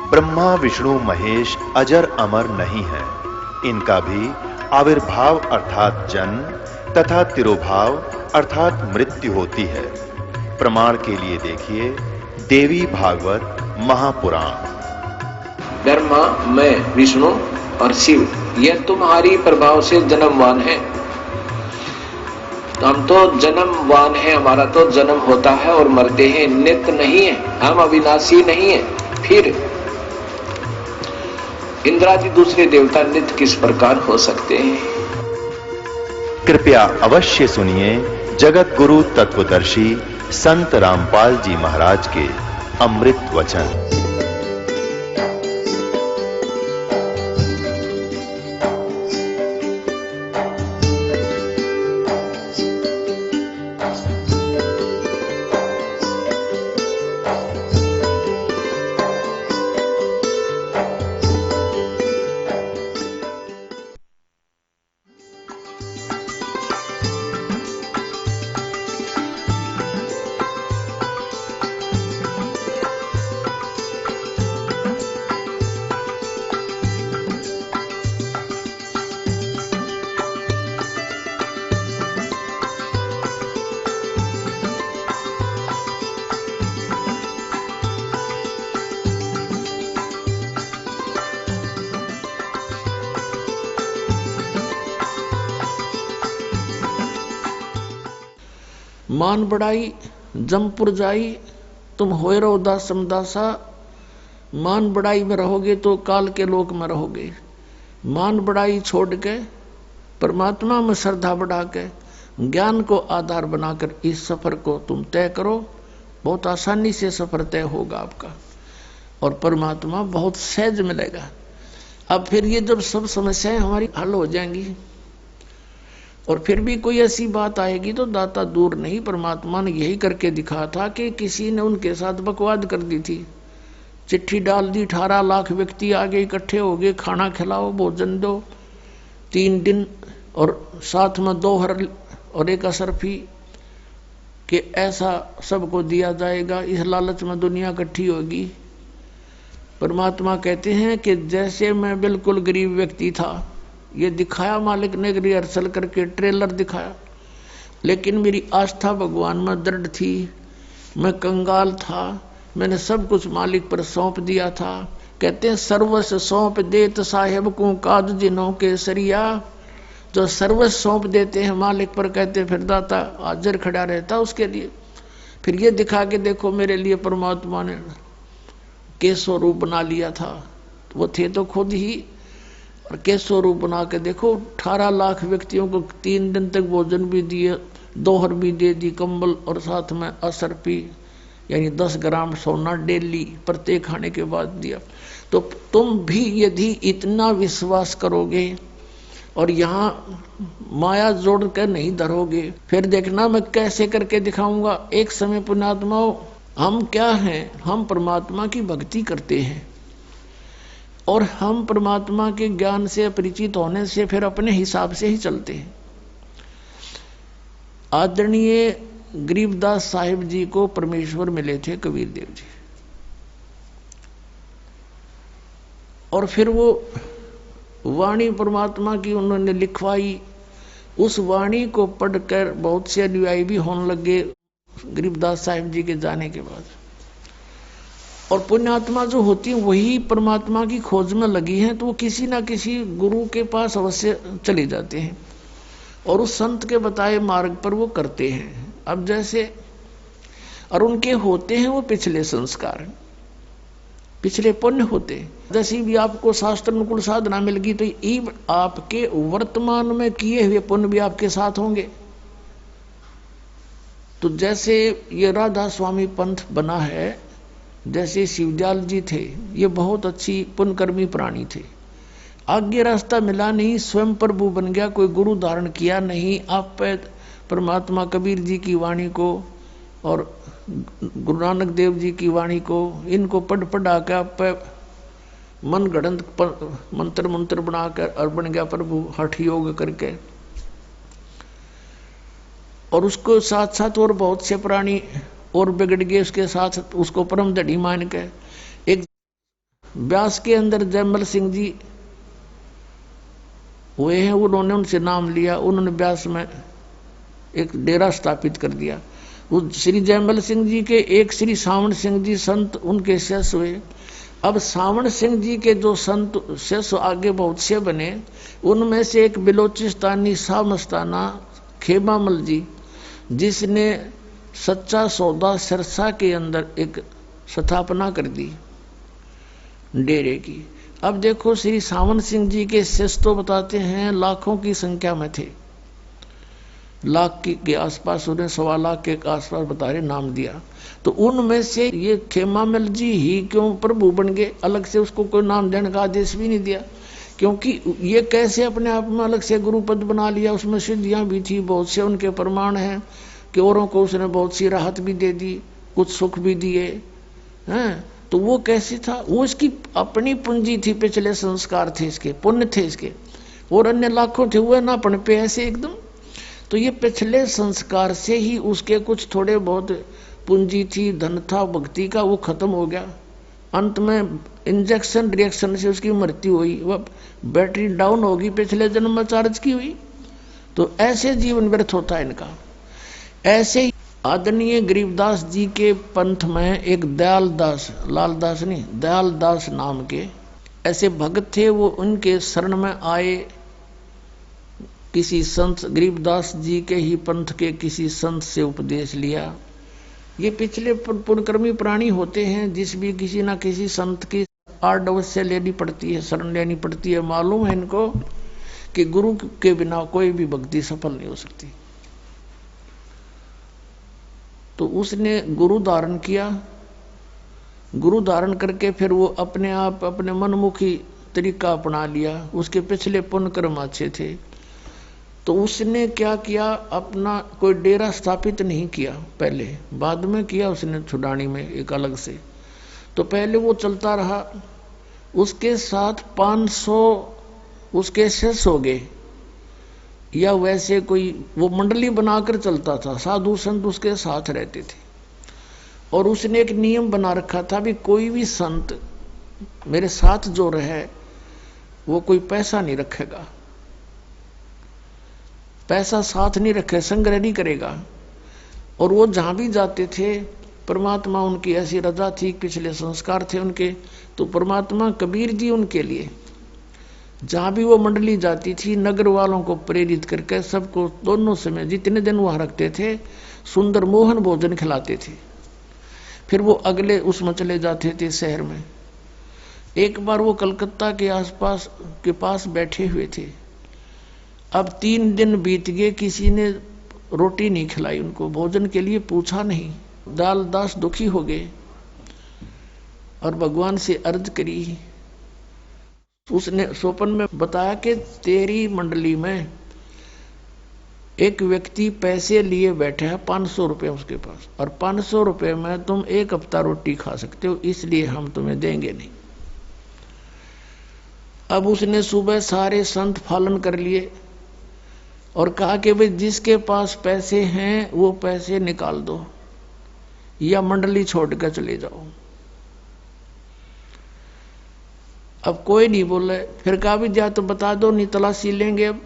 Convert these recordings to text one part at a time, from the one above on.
ब्रह्मा विष्णु महेश अजर अमर नहीं है। इनका भी आविर्भाव अर्थात जन्म तथा तिरोभाव अर्थात मृत्यु होती है। प्रमाण के लिए देखिए देवी भागवत महापुराण। ब्रह्मा, मैं, विष्णु और शिव यह तुम्हारी प्रभाव से जन्मवान है। हम तो जन्मवान है, हमारा तो जन्म होता है और मरते हैं, नित्य नहीं है, हम अविनाशी नहीं है। फिर इंद्रादि दूसरे देवता नित्य किस प्रकार हो सकते हैं? कृपया अवश्य सुनिए जगत गुरु तत्वदर्शी संत रामपाल जी महाराज के अमृत वचन। मान बढ़ाई जमपुर जाई, तुम होए रहो दास समदासा। मान बढ़ाई में रहोगे तो काल के लोक में रहोगे। मान बढ़ाई छोड़ के परमात्मा में श्रद्धा बढ़ा के ज्ञान को आधार बनाकर इस सफर को तुम तय करो। बहुत आसानी से सफर तय होगा आपका और परमात्मा बहुत सहज मिलेगा। अब फिर ये जब सब समस्याएं हमारी हल हो जाएंगी और फिर भी कोई ऐसी बात आएगी तो दाता दूर नहीं। परमात्मा ने यही करके दिखा था कि किसी ने उनके साथ बकवाद कर दी थी, चिट्ठी डाल दी, 18 लाख व्यक्ति आगे इकट्ठे हो गए, खाना खिलाओ, भोजन दो 3 दिन और साथ में 2 हर और 1 असरफी कि ऐसा सबको दिया जाएगा। इस लालच में दुनिया इकट्ठी होगी। परमात्मा कहते हैं कि जैसे मैं बिल्कुल गरीब व्यक्ति था, ये दिखाया मालिक ने रिहर्सल करके, ट्रेलर दिखाया, लेकिन मेरी आस्था भगवान में दृढ़ थी। मैं कंगाल था, मैंने सब कुछ मालिक पर सौंप दिया था। कहते हैं सर्वस्व सौंप देत साहेब को काज जिन्हों के सरिया। जो सर्वस्व सौंप देते हैं मालिक पर, कहते फिर दाता हाजिर खड़ा रहता उसके लिए। फिर ये दिखा के देखो मेरे लिए परमात्मा ने केशव रूप बना लिया था। वो थे तो खुद ही, और केशव रूप बना के देखो 18 लाख व्यक्तियों को 3 दिन तक भोजन भी दिए, 2 हर भी दे दी, कंबल और साथ में असरपी यानी 10 ग्राम सोना डेली प्रत्येक खाने के बाद दिया। तो तुम भी यदि इतना विश्वास करोगे और यहाँ माया जोड़ कर नहीं धरोगे, फिर देखना मैं कैसे करके दिखाऊंगा। एक समय पुण्यात्माओं, हम क्या हैं? हम परमात्मा की भक्ति करते हैं और हम परमात्मा के ज्ञान से परिचित होने से फिर अपने हिसाब से ही चलते हैं। आदरणीय गरीबदास साहिब जी को परमेश्वर मिले थे कबीर देव जी, और फिर वो वाणी परमात्मा की उन्होंने लिखवाई। उस वाणी को पढ़कर बहुत से अनुयायी भी होने लगे गरीबदास साहिब जी के जाने के बाद। और पुण्यात्मा जो होती है वही परमात्मा की खोज में लगी हैं, तो वो किसी ना किसी गुरु के पास अवश्य चले जाते हैं और उस संत के बताए मार्ग पर वो करते हैं। अब जैसे और उनके होते हैं वो पिछले संस्कार, पिछले पुण्य होते हैं। जैसी भी आपको शास्त्र अनुकूल साधना मिल गई तो ये आपके वर्तमान में किए हुए पुण्य भी आपके साथ होंगे। तो जैसे ये राधा स्वामी पंथ बना है, जैसे शिवदयाल जी थे, ये बहुत अच्छी पुण्यकर्मी प्राणी थे। आगे रास्ता मिला नहीं, स्वयं प्रभु बन गया, कोई गुरु धारण किया नहीं। आप पे परमात्मा कबीर जी की वाणी को और गुरु नानक देव जी की वाणी को, इनको पढ़ा के आप पे मन गढ़ंत मंत्र मंत्र बनाकर और बन गया प्रभु हठ योग करके। और उसको साथ साथ और बहुत से प्राणी और बिगड़ गए उसके साथ, उसको परम धड़ी मान के। एक ब्यास के अंदर जयमल सिंह जी हुए हैं, उन्होंने उनसे नाम लिया, उन्होंने ब्यास में एक डेरा स्थापित कर दिया। उस श्री जयमल सिंह जी के एक श्री सावण सिंह जी संत उनके शिष्य हुए। अब सावण सिंह जी के जो संत शिष्य आगे बहुत से बने, उनमें से एक बिलोचिस्तानी शाह मस्ताना खेमामल जी, जिसने सच्चा सौदा सिरसा के अंदर एक स्थापना कर दी डेरे की। अब देखो श्री सावन सिंह जी के शिष्य तो बताते हैं लाखों की संख्या में थे, लाख के आसपास, उन्हें 1.25 लाख के आसपास बता रहे नाम दिया। तो उनमें से ये खेमामल जी ही क्यों प्रभु बन गए, अलग से उसको कोई नाम देने का आदेश भी नहीं दिया, क्योंकि ये कैसे अपने आप में अलग से गुरु पद बना लिया। उसमें सिद्धियां भी थी, बहुत से उनके प्रमाण हैं कि औरों को उसने बहुत सी राहत भी दे दी, कुछ सुख भी दिए हैं। तो वो कैसे था, वो इसकी अपनी पूंजी थी, पिछले संस्कार थे इसके, पुण्य थे इसके, और अन्य लाखों थे वो ना पढ़ पे ऐसे एकदम। तो ये पिछले संस्कार से ही उसके कुछ थोड़े बहुत पूंजी थी, धन था भक्ति का, वो खत्म हो गया। अंत में इंजेक्शन रिएक्शन से उसकी मृत्यु हुई, वह बैटरी डाउन होगी, पिछले जन्म में चार्ज की हुई। तो ऐसे जीवन व्यर्थ होता है इनका। ऐसे ही आदरणीय गरीबदास जी के पंथ में एक दयालदास, लालदास नहीं, दयालदास नाम के ऐसे भक्त थे। वो उनके शरण में आए, किसी संत, गरीबदास जी के ही पंथ के किसी संत से उपदेश लिया। ये पिछले पुण्यकर्मी प्राणी होते हैं, जिस भी किसी ना किसी संत की आड़ अवश्य लेनी पड़ती है, शरण लेनी पड़ती है। मालूम है इनको कि गुरु के बिना कोई भी भक्ति सफल नहीं हो सकती। तो उसने गुरु धारण किया, गुरु धारण करके फिर वो अपने आप अपने मनमुखी तरीका अपना लिया। उसके पिछले पुण्य कर्म अच्छे थे, तो उसने क्या किया, अपना कोई डेरा स्थापित नहीं किया पहले, बाद में किया उसने छुडानी में एक अलग से। तो पहले वो चलता रहा, उसके साथ 500 उसके शिष्य हो गए, या वैसे कोई वो मंडली बनाकर चलता था, साधु संत उसके साथ रहते थे। और उसने एक नियम बना रखा था भी कोई भी संत मेरे साथ जो रहे वो कोई पैसा नहीं रखेगा, पैसा साथ नहीं रखे, संग्रह नहीं करेगा। और वो जहां भी जाते थे, परमात्मा उनकी ऐसी रजा थी, पिछले संस्कार थे उनके, तो परमात्मा कबीर जी उनके लिए जहां भी वो मंडली जाती थी, नगर वालों को प्रेरित करके सबको दोनों समय जितने दिन वहां रखते थे, सुंदर मोहन भोजन खिलाते थे। फिर वो अगले उसमें चले जाते थे शहर में। एक बार वो कलकत्ता के आसपास के पास बैठे हुए थे। अब 3 दिन बीत गए, किसी ने रोटी नहीं खिलाई उनको, भोजन के लिए पूछा नहीं। दालदास दुखी हो गए और भगवान से अर्ज करी। उसने स्वप्न में बताया कि तेरी मंडली में एक व्यक्ति पैसे लिए बैठा है, 500 रुपये उसके पास, और 500 रुपये में तुम 1 हफ्ता रोटी खा सकते हो, इसलिए हम तुम्हें देंगे नहीं। अब उसने सुबह सारे संत पालन कर लिए और कहा कि भाई जिसके पास पैसे हैं वो पैसे निकाल दो या मंडली छोड़कर चले जाओ। अब कोई नहीं बोले। फिर कहा भी जा तो बता दो, नहीं तलाशी लेंगे। अब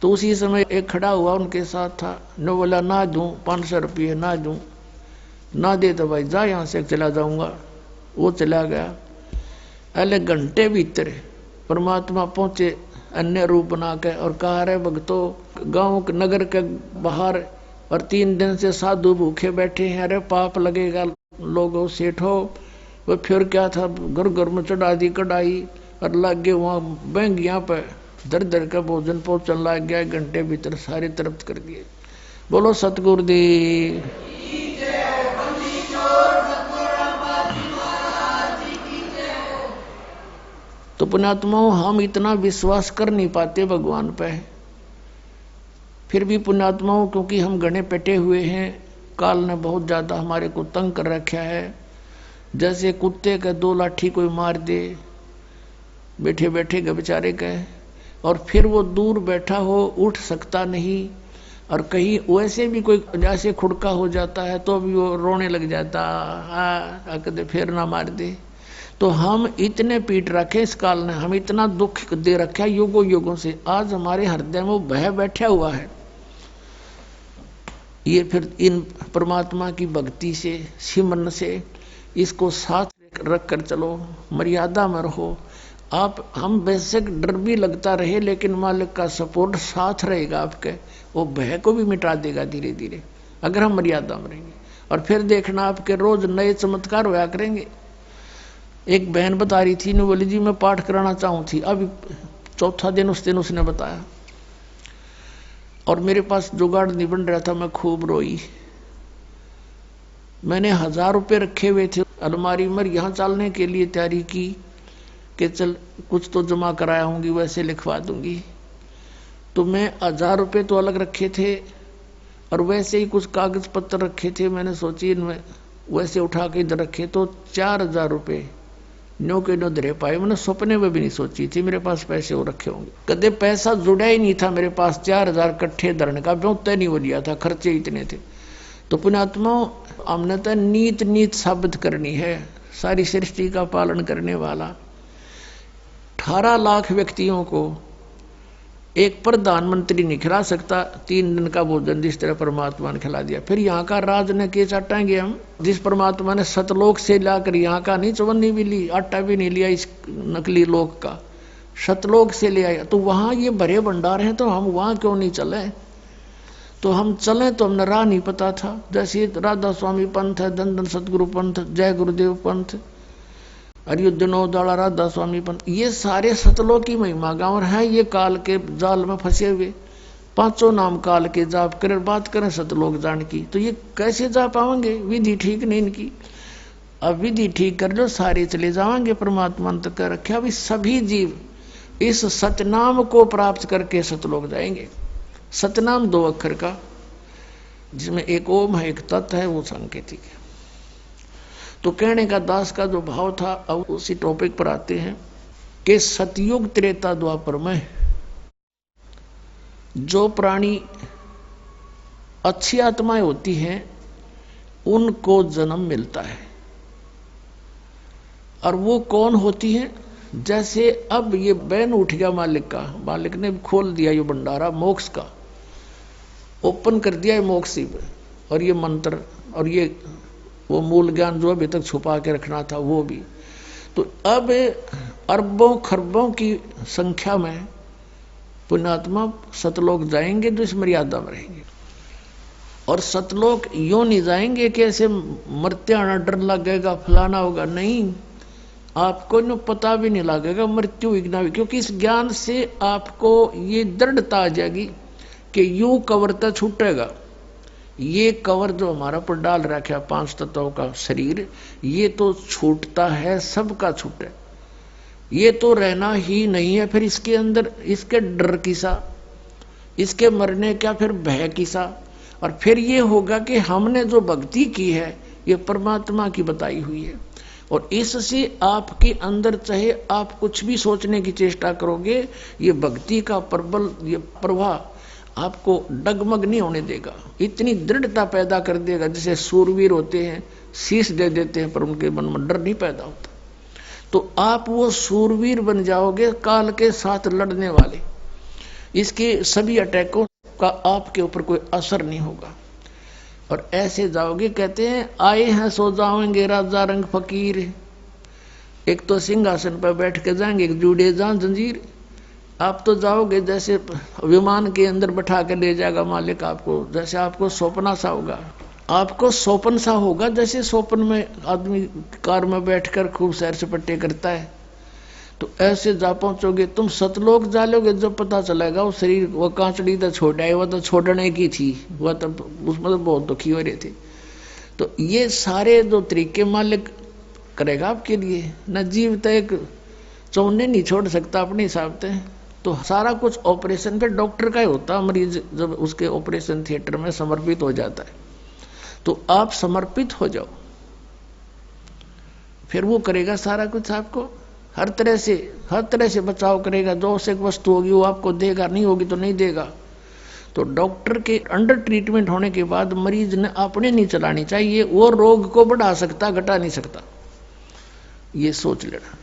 तो उसी समय एक खड़ा हुआ उनके साथ था, न बोला ना दूं 500 रुपये, ना दूं, ना दे तो भाई जा यहां से चला जाऊंगा। वो चला गया। अगले घंटे भीतर परमात्मा पहुंचे अन्य रूप बना के और कहा रे भक्तों, गांव के नगर के बाहर और 3 दिन से साधु भूखे बैठे हैं, अरे पाप लगेगा लोगों, सेठो। वो फिर क्या था, घर घर में चढ़ा दी कढ़ाई और लग गए वहां बैंगियां पे दर दर का भोजन पहुंचने लग गया। 1 घंटे भीतर सारे तृप्त कर दिए। बोलो सतगुरुदेव। तो पुण्यात्माओं, हम इतना विश्वास कर नहीं पाते भगवान पे, फिर भी पुण्यात्माओं, क्योंकि हम गणे पेटे हुए हैं, काल ने बहुत ज्यादा हमारे को तंग कर रखा है। जैसे कुत्ते का 2 लाठी कोई मार दे बैठे बैठे के बेचारे के, और फिर वो दूर बैठा हो, उठ सकता नहीं, और कहीं वैसे भी कोई जैसे खुड़का हो जाता है तो भी वो रोने लग जाता, कदे फिर ना मार दे। तो हम इतने पीट रखे इस काल ने, हम इतना दुख दे रखा युगों युगों से, आज हमारे हृदय में वो भय बैठा हुआ है। ये फिर इन परमात्मा की भक्ति से, सिमरन से इसको साथ रख कर चलो, मर्यादा में रहो आप। हम बेशक डर भी लगता रहे, लेकिन मालिक का सपोर्ट साथ रहेगा आपके, वो भय को भी मिटा देगा धीरे धीरे, अगर हम मर्यादा में रहेंगे। और फिर देखना आपके रोज नए चमत्कार होया करेंगे। एक बहन बता रही थी, बोली जी मैं पाठ कराना चाहूँ थी, अभी चौथा दिन उस दिन उसने बताया, और मेरे पास जुगाड़ नहीं बन रहा था, मैं खूब रोई। मैंने 1000 रुपये रखे हुए थे अलमारी में, यहाँ चलने के लिए तैयारी की कि चल कुछ तो जमा कराया होंगी, वैसे लिखवा दूंगी। तो मैं 1000 रुपये तो अलग रखे थे, और वैसे ही कुछ कागज पत्र रखे थे। मैंने सोची इनमें वैसे उठा के इधर रखे, तो 4000 रुपये नो के नो धरे पाए। मैंने सपने में भी नहीं सोची थी मेरे पास पैसे वो रखे होंगे, कदे पैसा जुड़ा ही नहीं था मेरे पास। 4000 इकट्ठे धरने का ब्यों नहीं हो लिया था, खर्चे इतने थे। तो पुण्यात्मा, हमने तो नीत नीत साबित करनी है, सारी सृष्टि का पालन करने वाला 18 लाख व्यक्तियों को एक प्रधानमंत्री नहीं खिला सकता 3 दिन का भोजन, जिस तरह परमात्मा ने खिला दिया। फिर यहाँ का राज ने के चाटेंगे हम, जिस परमात्मा ने सतलोक से लाकर यहाँ का नहीं, चवन्नी भी ली, आटा भी नहीं लिया इस नकली लोक का, सतलोक से ले आया। तो वहाँ ये भरे भंडार हैं, तो हम वहाँ क्यों नहीं चले? तो हम चलें तो हमने राह नहीं पता था। जैसे राधा स्वामी पंथ है, धन धन सतगुरु पंथ, जय गुरुदेव पंथ, अरियुद्ध नौदाड़ा राधा स्वामी पंथ, ये सारे सतलों की महिमा गाँव है। ये काल के जाल में फंसे हुए, 5 नाम काल के जाप कर बात करें सतलोक जान की, तो ये कैसे जा पाएंगे? विधि ठीक नहीं इनकी। अब विधि ठीक कर लो, सारे चले जाएंगे परमात्मा तक कर रखे। अभी सभी जीव इस सतनाम को प्राप्त करके सतलोक जाएंगे। सतनाम 2 अक्षर का, जिसमें एक ओम है, एक तत् है, वो सांकेतिक है। तो कहने का दास का जो भाव था, अब उसी टॉपिक पर आते हैं कि सतयुग त्रेता द्वापर में जो प्राणी अच्छी आत्माएं होती हैं उनको जन्म मिलता है। और वो कौन होती है? जैसे अब ये बैन उठ गया मालिक का, मालिक ने खोल दिया ये भंडारा मोक्ष का, ओपन कर दिया है मोक्ष पे, और ये मंत्र और ये वो मूल ज्ञान जो अभी तक छुपा के रखना था वो भी। तो अब अरबों खरबों की संख्या में पुण्यात्मा सतलोक जाएंगे जो इस मर्यादा में रहेंगे। और सतलोक यूं नहीं जाएंगे कि ऐसे मरते आना डर लगेगा, फलाना होगा, नहीं, आपको न पता भी नहीं लगेगा मृत्यु विघ्ना, क्योंकि इस ज्ञान से आपको ये दृढ़ता आ जाएगी कि यूं कवरता छूटेगा। ये कवर जो हमारा पर डाल रखा 5 तत्वों का शरीर, ये तो छूटता है, सबका छूटे, ये तो रहना ही नहीं है। फिर इसके अंदर इसके डर किसा, इसके मरने का फिर भय किसा। और फिर ये होगा कि हमने जो भक्ति की है ये परमात्मा की बताई हुई है, और इससे आपके अंदर चाहे आप कुछ भी सोचने की चेष्टा करोगे, ये भक्ति का प्रबल ये प्रवाह आपको डगमग नहीं होने देगा, इतनी दृढ़ता पैदा कर देगा। जैसे सूरवीर होते हैं, शीश दे देते हैं पर उनके मन में डर नहीं पैदा होता। तो आप वो सूरवीर बन जाओगे, काल के साथ लड़ने वाले। इसके सभी अटैकों का आपके ऊपर कोई असर नहीं होगा, और ऐसे जाओगे। कहते हैं आए हैं सो जाओगे राजा रंग फकीर, एक तो सिंहासन पर बैठ के जाएंगे, एक जुड़े जान जंजीर। आप तो जाओगे जैसे विमान के अंदर बैठा के ले जाएगा मालिक आपको, जैसे आपको सौंपना सा होगा, आपको सौंपन सा होगा। जैसे सौंपन में आदमी कार में बैठकर खूब सैर सपाटे करता है, तो ऐसे जा पहुंचोगे। तुम सतलोक जा लोगे, जब पता चलेगा वो शरीर, वो कांचड़ी तो छोटा है, वह तो छोड़ने की थी, वह तो उसमें तो बहुत दुखी हो रहे थे। तो ये सारे जो तरीके मालिक करेगा आपके लिए। न जीव तो एक चौने नहीं छोड़ सकता अपने हिसाब से, तो सारा कुछ ऑपरेशन पे डॉक्टर का ही होता। मरीज जब उसके ऑपरेशन थिएटर में समर्पित हो जाता है, तो आप समर्पित हो जाओ, फिर वो करेगा सारा कुछ आपको, हर तरह से बचाव करेगा। जो आवश्यक वस्तु होगी वो आपको देगा, नहीं होगी तो नहीं देगा। तो डॉक्टर के अंडर ट्रीटमेंट होने के बाद मरीज ने अपने नहीं चलानी चाहिए, वो रोग को बढ़ा सकता, घटा नहीं सकता। ये सोच लेना।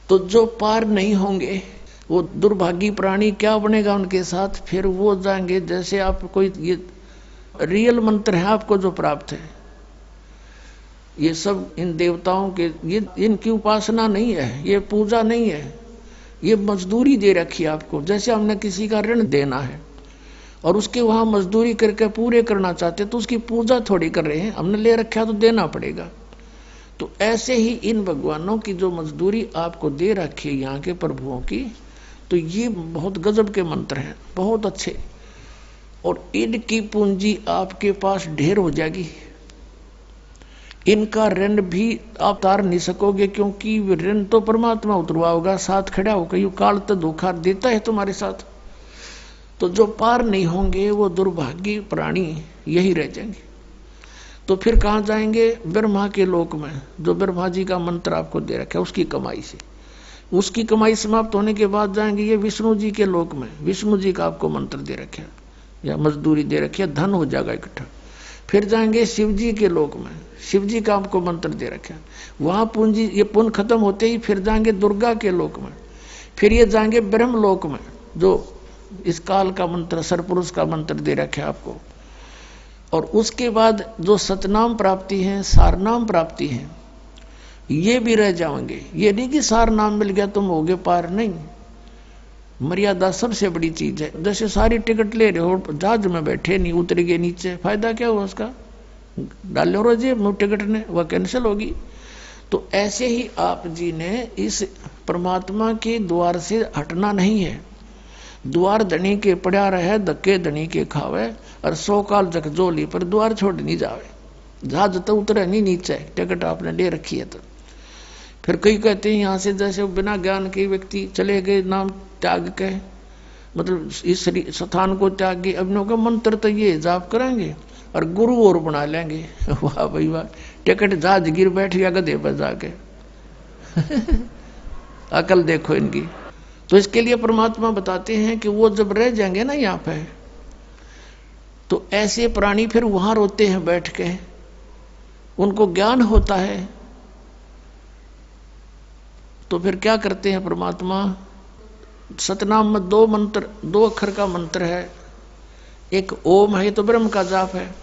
तो जो पार नहीं होंगे वो दुर्भागी प्राणी क्या बनेगा उनके साथ? फिर वो जाएंगे जैसे आप कोई, ये रियल मंत्र है आपको जो प्राप्त है, ये सब इन देवताओं के, ये इनकी उपासना नहीं है, ये पूजा नहीं है, ये मजदूरी दे रखी है आपको। जैसे हमने किसी का ऋण देना है और उसके वहां मजदूरी करके पूरे करना चाहते तो उसकी पूजा थोड़ी कर रहे हैं, हमने ले रखा तो देना पड़ेगा। तो ऐसे ही इन भगवानों की जो मजदूरी आपको दे रखी है यहाँ के प्रभुओं की, तो ये बहुत गजब के मंत्र हैं, बहुत अच्छे, और इनकी पूंजी आपके पास ढेर हो जाएगी। इनका ऋण भी आप तार नहीं सकोगे, क्योंकि ऋण तो परमात्मा उतरवा होगा, साथ खड़ा होकर यू काल तो धोखा देता है तुम्हारे साथ। तो जो पार नहीं होंगे वो दुर्भागी प्राणी यही रह जाएंगे। तो फिर कहाँ जाएंगे? ब्रह्मा के लोक में, जो ब्रह्मा जी का मंत्र आपको दे रखा है उसकी कमाई से। उसकी कमाई समाप्त होने के बाद जाएंगे ये विष्णु जी के लोक में, विष्णु जी का आपको मंत्र दे रखे है या मजदूरी दे रखी है, धन हो जाएगा इकट्ठा। फिर जाएंगे शिव जी के लोक में, शिव जी का आपको मंत्र दे रखे है, वहां पूंजी, ये पुण्य खत्म होते ही फिर जाएंगे दुर्गा के लोक में। फिर ये जाएंगे ब्रह्म लोक में, जो इस काल का मंत्र, सरपुरुष का मंत्र दे रखे है आपको। और उसके बाद जो सतनाम प्राप्ति है, सारनाम प्राप्ति है, ये भी रह जाएंगे। ये नहीं कि सार नाम मिल गया तुम होगे पार, नहीं। मर्यादा सबसे बड़ी चीज है। जैसे सारी टिकट ले रहे हो, जहाज में बैठे नहीं, उतर गए नीचे, फायदा क्या हुआ उसका? डाल लो जेब में टिकट ने, वह कैंसिल होगी। तो ऐसे ही आप जी ने इस परमात्मा के द्वार से हटना नहीं है। द्वार धनी के पड़ा रहे, धक्के धनी के खावे, और 100 काल जगजोली पर द्वार छोड़ नहीं जावे। जहाज तो उतरे नहीं नीचे, टिकट आपने ले रखी है। तो फिर कई कहते हैं यहाँ से जैसे बिना ज्ञान के व्यक्ति चले गए, नाम त्याग के, मतलब इस स्थान को त्याग के, अब का मंत्र तो ये जाप करेंगे और गुरु और बना लेंगे। वाह भाई वाह, टिकट जहाज गिर बैठ गया गधे पर जाके। अकल देखो इनकी। तो इसके लिए परमात्मा बताते हैं कि वो जब रह जाएंगे ना यहाँ पे, तो ऐसे प्राणी फिर वहां रोते हैं बैठ के, उनको ज्ञान होता है। तो फिर क्या करते हैं परमात्मा? सतनाम में 2 मंत्र, 2 अक्षर का मंत्र है। एक ओम है, तो ब्रह्म का जाप है,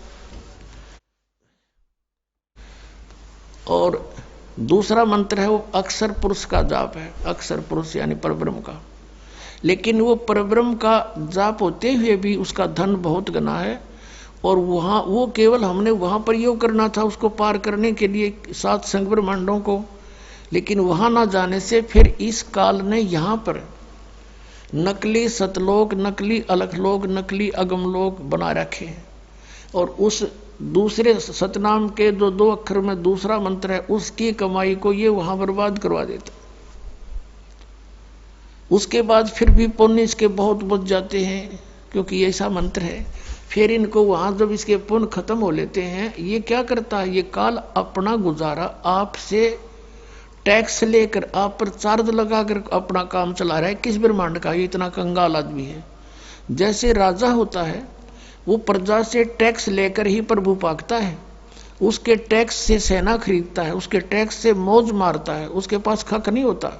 और दूसरा मंत्र है वो अक्षर पुरुष का जाप है। अक्षर पुरुष यानी परब्रह्म का। लेकिन वो परब्रह्म का जाप होते हुए भी उसका धन बहुत गना है, और वहां वो केवल हमने वहां प्रयोग करना था उसको पार करने के लिए 7 संग ब्रह्मांडों को। लेकिन वहां ना जाने से फिर इस काल ने यहाँ पर नकली सतलोक, नकली अलखलोक, नकली अगमलोक बना रखे हैं। और उस दूसरे सतनाम के जो 2 अक्षर में दूसरा मंत्र है, उसकी कमाई को ये वहां बर्बाद करवा देता। उसके बाद फिर भी पुण्य इसके बहुत बच जाते हैं, क्योंकि ऐसा मंत्र है। फिर इनको वहां जब इसके पुण्य खत्म हो लेते हैं, ये क्या करता है? ये काल अपना गुजारा आपसे टैक्स लेकर, आप पर चार्ज लगाकर अपना काम चला रहा है। किस ब्रह्मांड का? ये इतना कंगाल आदमी है। जैसे राजा होता है, वो प्रजा से टैक्स लेकर ही प्रभु पाकता है, उसके टैक्स से सेना खरीदता है, उसके टैक्स से मौज मारता है, उसके पास खक नहीं होता।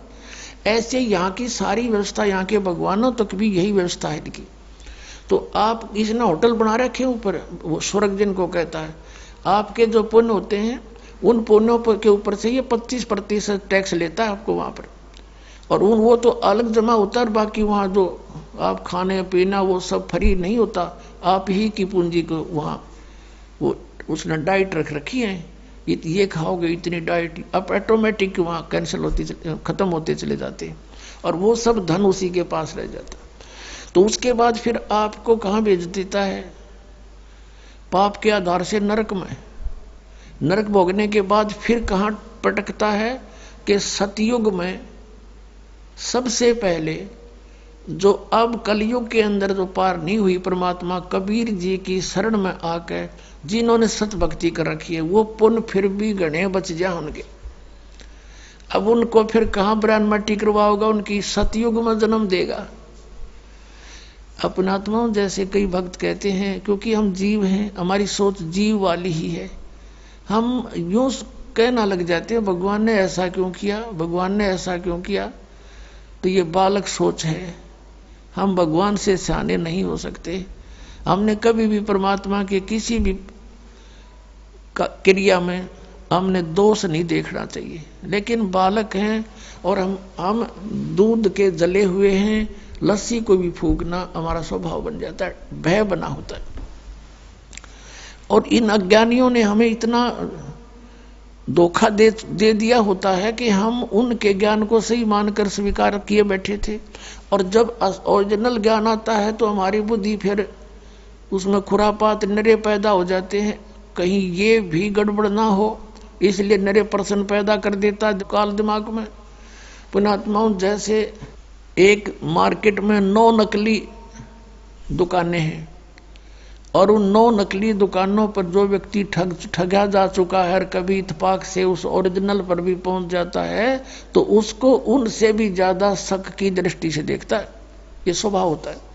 ऐसे यहाँ की सारी व्यवस्था, यहाँ के भगवानों तक भी यही व्यवस्था है इनकी। तो आप इसने होटल बना रखे ऊपर, वो स्वर्ग जिनको कहता है। आपके जो पुण्य होते हैं, उन पुण्यों के ऊपर से ये 25% टैक्स लेता है आपको वहां पर। और वो तो अलग जमा होता है, बाकी वहां जो आप खाने पीना वो सब फ्री नहीं होता, आप ही की पूंजी को वहां वो उसने डाइट रख रखी है, ये खाओगे इतनी डाइट, अब ऑटोमेटिक वहां कैंसिल होती, खत्म होते चले जाते हैं, और वो सब धन उसी के पास रह जाता। तो उसके बाद फिर आपको कहाँ भेज देता है? पाप के आधार से नरक में। नरक भोगने के बाद फिर कहाँ पटकता है? कि सतयुग में सबसे पहले जो अब कलयुग के अंदर जो पार नहीं हुई, परमात्मा कबीर जी की शरण में आकर जिन्होंने सत भक्ति कर रखी है, वो पुण्य फिर भी गणे बच जाए उनके। अब उनको फिर कहाँ ब्राह्मण मट्टी करवाओगा? उनकी सतयुग में जन्म देगा। अपनात्माओं जैसे कई भक्त कहते हैं, क्योंकि हम जीव हैं, हमारी सोच जीव वाली ही है, हम यूं कहना लग जाते हैं भगवान ने ऐसा क्यों किया, भगवान ने ऐसा क्यों किया। तो ये बालक सोच है, हम भगवान से सियाने नहीं हो सकते। हमने कभी भी परमात्मा के किसी भी क्रिया में हमने दोष नहीं देखना चाहिए। लेकिन बालक हैं और हम दूध के जले हुए हैं, लस्सी को भी फूंकना हमारा स्वभाव बन जाता है, भय बना होता है। और इन अज्ञानियों ने हमें इतना धोखा दे दिया होता है कि हम उनके ज्ञान को सही मानकर स्वीकार किए बैठे थे। और जब ओरिजिनल ज्ञान आता है तो हमारी बुद्धि फिर उसमें खुरापात नरे पैदा हो जाते हैं, कहीं ये भी गड़बड़ ना हो, इसलिए नरे प्रश्न पैदा कर देता है काल दिमाग में। पुण्यात्माओं, जैसे एक मार्केट में 9 नकली दुकानें हैं और उन 9 नकली दुकानों पर जो व्यक्ति ठगा जा चुका है और कभी इत्तेफाक से उस ओरिजिनल पर भी पहुंच जाता है तो उसको उनसे भी ज्यादा शक की दृष्टि से देखता है। ये स्वभाव होता है।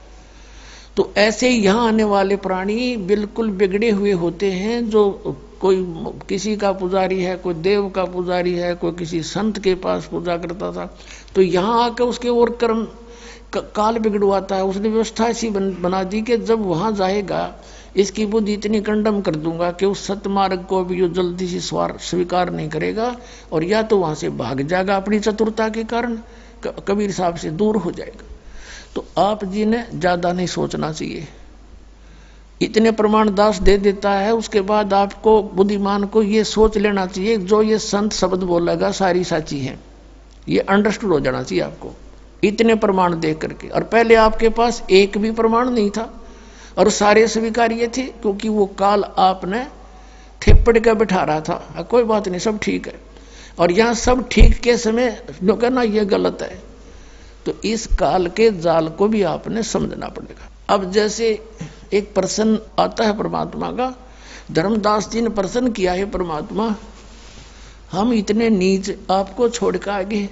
तो ऐसे यहाँ आने वाले प्राणी बिल्कुल बिगड़े हुए होते हैं। जो कोई किसी का पुजारी है, कोई देव का पुजारी है, कोई किसी संत के पास पूजा करता था, तो यहाँ आकर उसके और कर्म काल बिगड़वाता है। उसने व्यवस्था ऐसी बना दी कि जब वहां जाएगा इसकी बुद्धि इतनी कंडम कर दूंगा कि उस सत्य मार्ग को भी जल्दी से स्वीकार नहीं करेगा और या तो वहां से भाग जाएगा अपनी चतुरता के कारण, कबीर साहब से दूर हो जाएगा। तो आप जी ने ज्यादा नहीं सोचना चाहिए। इतने प्रमाण दास दे देता है, उसके बाद आपको बुद्धिमान को ये सोच लेना चाहिए जो ये संत शब्द बोलेगा सारी साची है, ये अंडरस्टूड हो जाना चाहिए आपको इतने प्रमाण देख करके। और पहले आपके पास एक भी प्रमाण नहीं था और सारे स्वीकार्य थे, क्योंकि वो काल आपने थेपड़ के बिठा रहा था। कोई बात नहीं, सब ठीक है। और यहाँ सब ठीक के समय जो कहना ये गलत है, तो इस काल के जाल को भी आपने समझना पड़ेगा। अब जैसे एक प्रश्न आता है परमात्मा का, धर्मदास जी ने प्रश्न किया है, परमात्मा हम इतने नीच आपको छोड़ के आगे,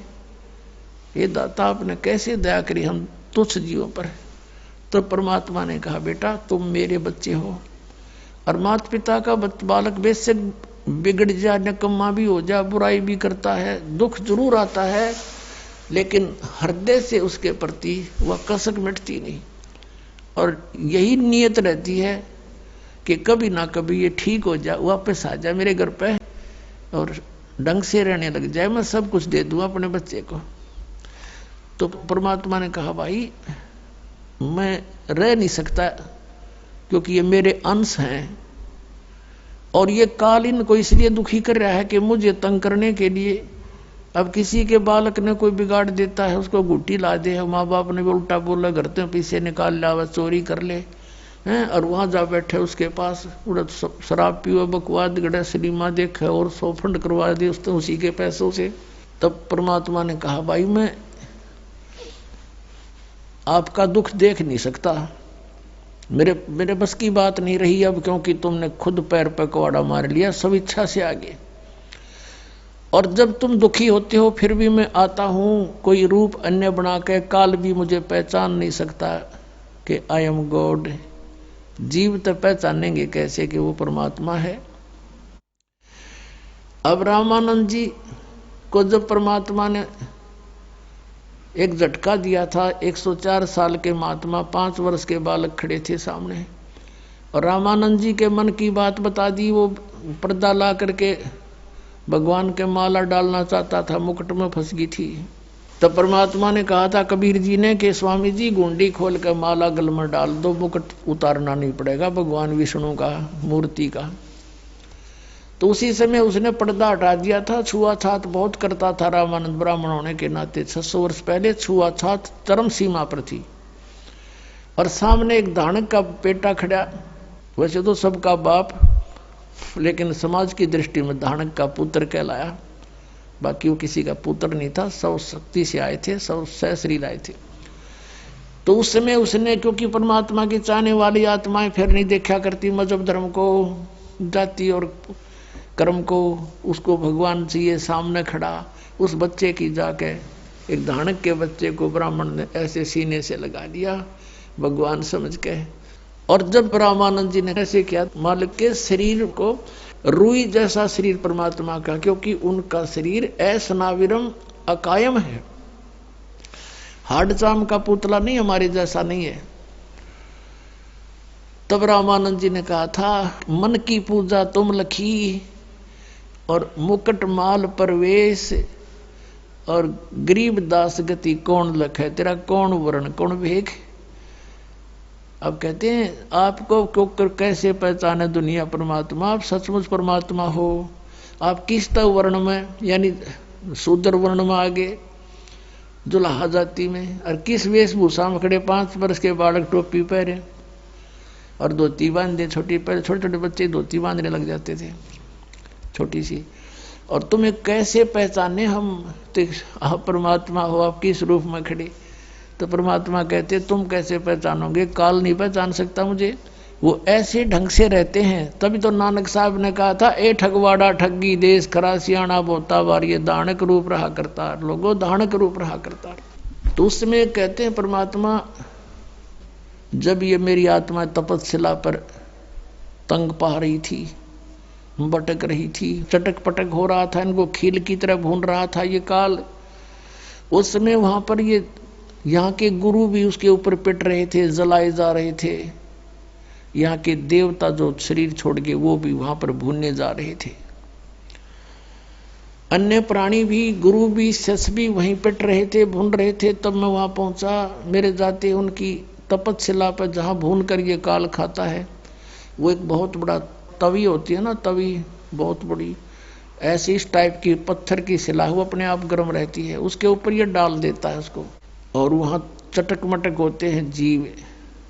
ये दाता आपने कैसे दया करी हम तुच्छ जीवों पर। तो परमात्मा ने कहा, बेटा तुम मेरे बच्चे हो और माता पिता का बालक बेशक बिगड़ जा, निकम्मा भी हो जा, बुराई भी करता है, दुख जरूर आता है, लेकिन हृदय से उसके प्रति वह कसक मिटती नहीं। और यही नियत रहती है कि कभी ना कभी ये ठीक हो जाए, वापस आ जाए मेरे घर पे और ढंग से रहने लग जाए, मैं सब कुछ दे दूं अपने बच्चे को। तो परमात्मा ने कहा, भाई मैं रह नहीं सकता क्योंकि ये मेरे अंश हैं और ये काल इनको इसलिए दुखी कर रहा है कि मुझे तंग करने के लिए। अब किसी के बालक ने कोई बिगाड़ देता है, उसको गुट्टी ला दे, माँ बाप ने भी उल्टा बोला, घर से पैसे निकाल लावा, चोरी कर ले हैं, और वहां जा बैठे उसके पास उड़द शराब पियो, बकवाद गड़े, सिनेमा देखे और सोफंड करवा दे उसी के पैसों से। तब परमात्मा ने कहा, भाई मैं आपका दुख देख नहीं सकता, मेरे बस की बात नहीं रही अब, क्योंकि तुमने खुद पैर पर कुआड़ा मार लिया सब इच्छा से आगे। और जब तुम दुखी होते हो फिर भी मैं आता हूं कोई रूप अन्य बना के, काल भी मुझे पहचान नहीं सकता कि आई एम गॉड। जीव तो पहचानेंगे कैसे कि वो परमात्मा है। अब रामानंद जी को जब परमात्मा ने एक झटका दिया था, 104 साल के महात्मा 5 वर्ष के बालक खड़े थे सामने और रामानंद जी के मन की बात बता दी। वो पर्दा ला करके भगवान के माला डालना चाहता था, मुकुट में फंस गई थी। तब परमात्मा ने कहा था कबीर जी ने कि स्वामी जी गुंडी खोल कर माला गल में डाल दो, मुकुट उतारना नहीं पड़ेगा भगवान विष्णु का मूर्ति का। तो उसी समय उसने पर्दा हटा दिया था। छुआछात बहुत करता था रामानंद, ब्राह्मण होने के नाते 600 वर्ष पहले छुआछात चरम सीमा पर थी। और सामने एक धानक का बेटा खड़ा, वैसे तो सबका बाप, लेकिन समाज की दृष्टि में धानक का पुत्र कहलाया, बाकी वो किसी का पुत्र नहीं था, सब शक्ति से आए थे, सब सहश्री लाए थे। तो उस समय उसने, क्योंकि परमात्मा की चाहने वाली आत्माएं फिर नहीं देखा करती मजहब धर्म को, जाति और कर्म को, उसको भगवान चाहिए, सामने खड़ा उस बच्चे की जाके, एक धानक के बच्चे को ब्राह्मण ने ऐसे सीने से लगा दिया भगवान समझ के। और जब रामानंद जी ने ऐसे किया, मालिक के शरीर को रुई जैसा शरीर परमात्मा का, क्योंकि उनका शरीर असनाविरम अकायम है। हाड चाम का पुतला नहीं, हमारे जैसा नहीं है। तब रामानंद जी ने कहा था, मन की पूजा तुम लखी और मुकुट माल परवेश और गरीब दास गति कौन लखे, तेरा कौन वर्ण कौन वेग। अब कहते हैं आपको कैसे पहचाने दुनिया परमात्मा, आप सचमुच परमात्मा हो। आप किस तक वर्ण में, यानी शूद्र वर्ण में आगे जुलाहा जाति में, और किस वेशभूषा में खड़े, 5 वर्ष के बालक टोपी पहरे और धोती बांधे, छोटी पहले छोटे छोटे बच्चे धोती बांधने लग जाते थे छोटी सी। और तुम्हें कैसे पहचाने हम, तो आप परमात्मा हो, आप किस रूप में खड़े। तो परमात्मा कहते तुम कैसे पहचानोगे, काल नहीं पहचान सकता मुझे। वो ऐसे ढंग से रहते हैं। तभी तो नानक साहब ने कहा था, ए ठगवाड़ा ठगी देश खरा सियाणा बोता वार, ये दानक रूप रहा करता, लोगो दानक रूप रहा करता। तो उसमें कहते हैं परमात्मा, जब ये मेरी आत्मा तपस्या पर तंग पा रही थी, भटक रही थी, चटक पटक हो रहा था, इनको खील की तरह भून रहा था ये काल, उस समय वहां पर ये यहाँ के गुरु भी उसके ऊपर पिट रहे थे, जलाए जा रहे थे। यहाँ के देवता जो शरीर छोड़ के वो भी वहां पर भूनने जा रहे थे। अन्य प्राणी भी, गुरु भी, शिष्य भी वहीं पिट रहे थे, भून रहे थे। तब मैं वहां पहुंचा। मेरे जाते उनकी तपस्या पर जहां भून कर ये काल खाता है, वो एक बहुत बड़ा तवी होती है ना, तवी बहुत बड़ी ऐसी इस टाइप की पत्थर की शिला, वो अपने आप गर्म रहती है, उसके ऊपर ये डाल देता है उसको। और वहां चटक मटक होते हैं जीव,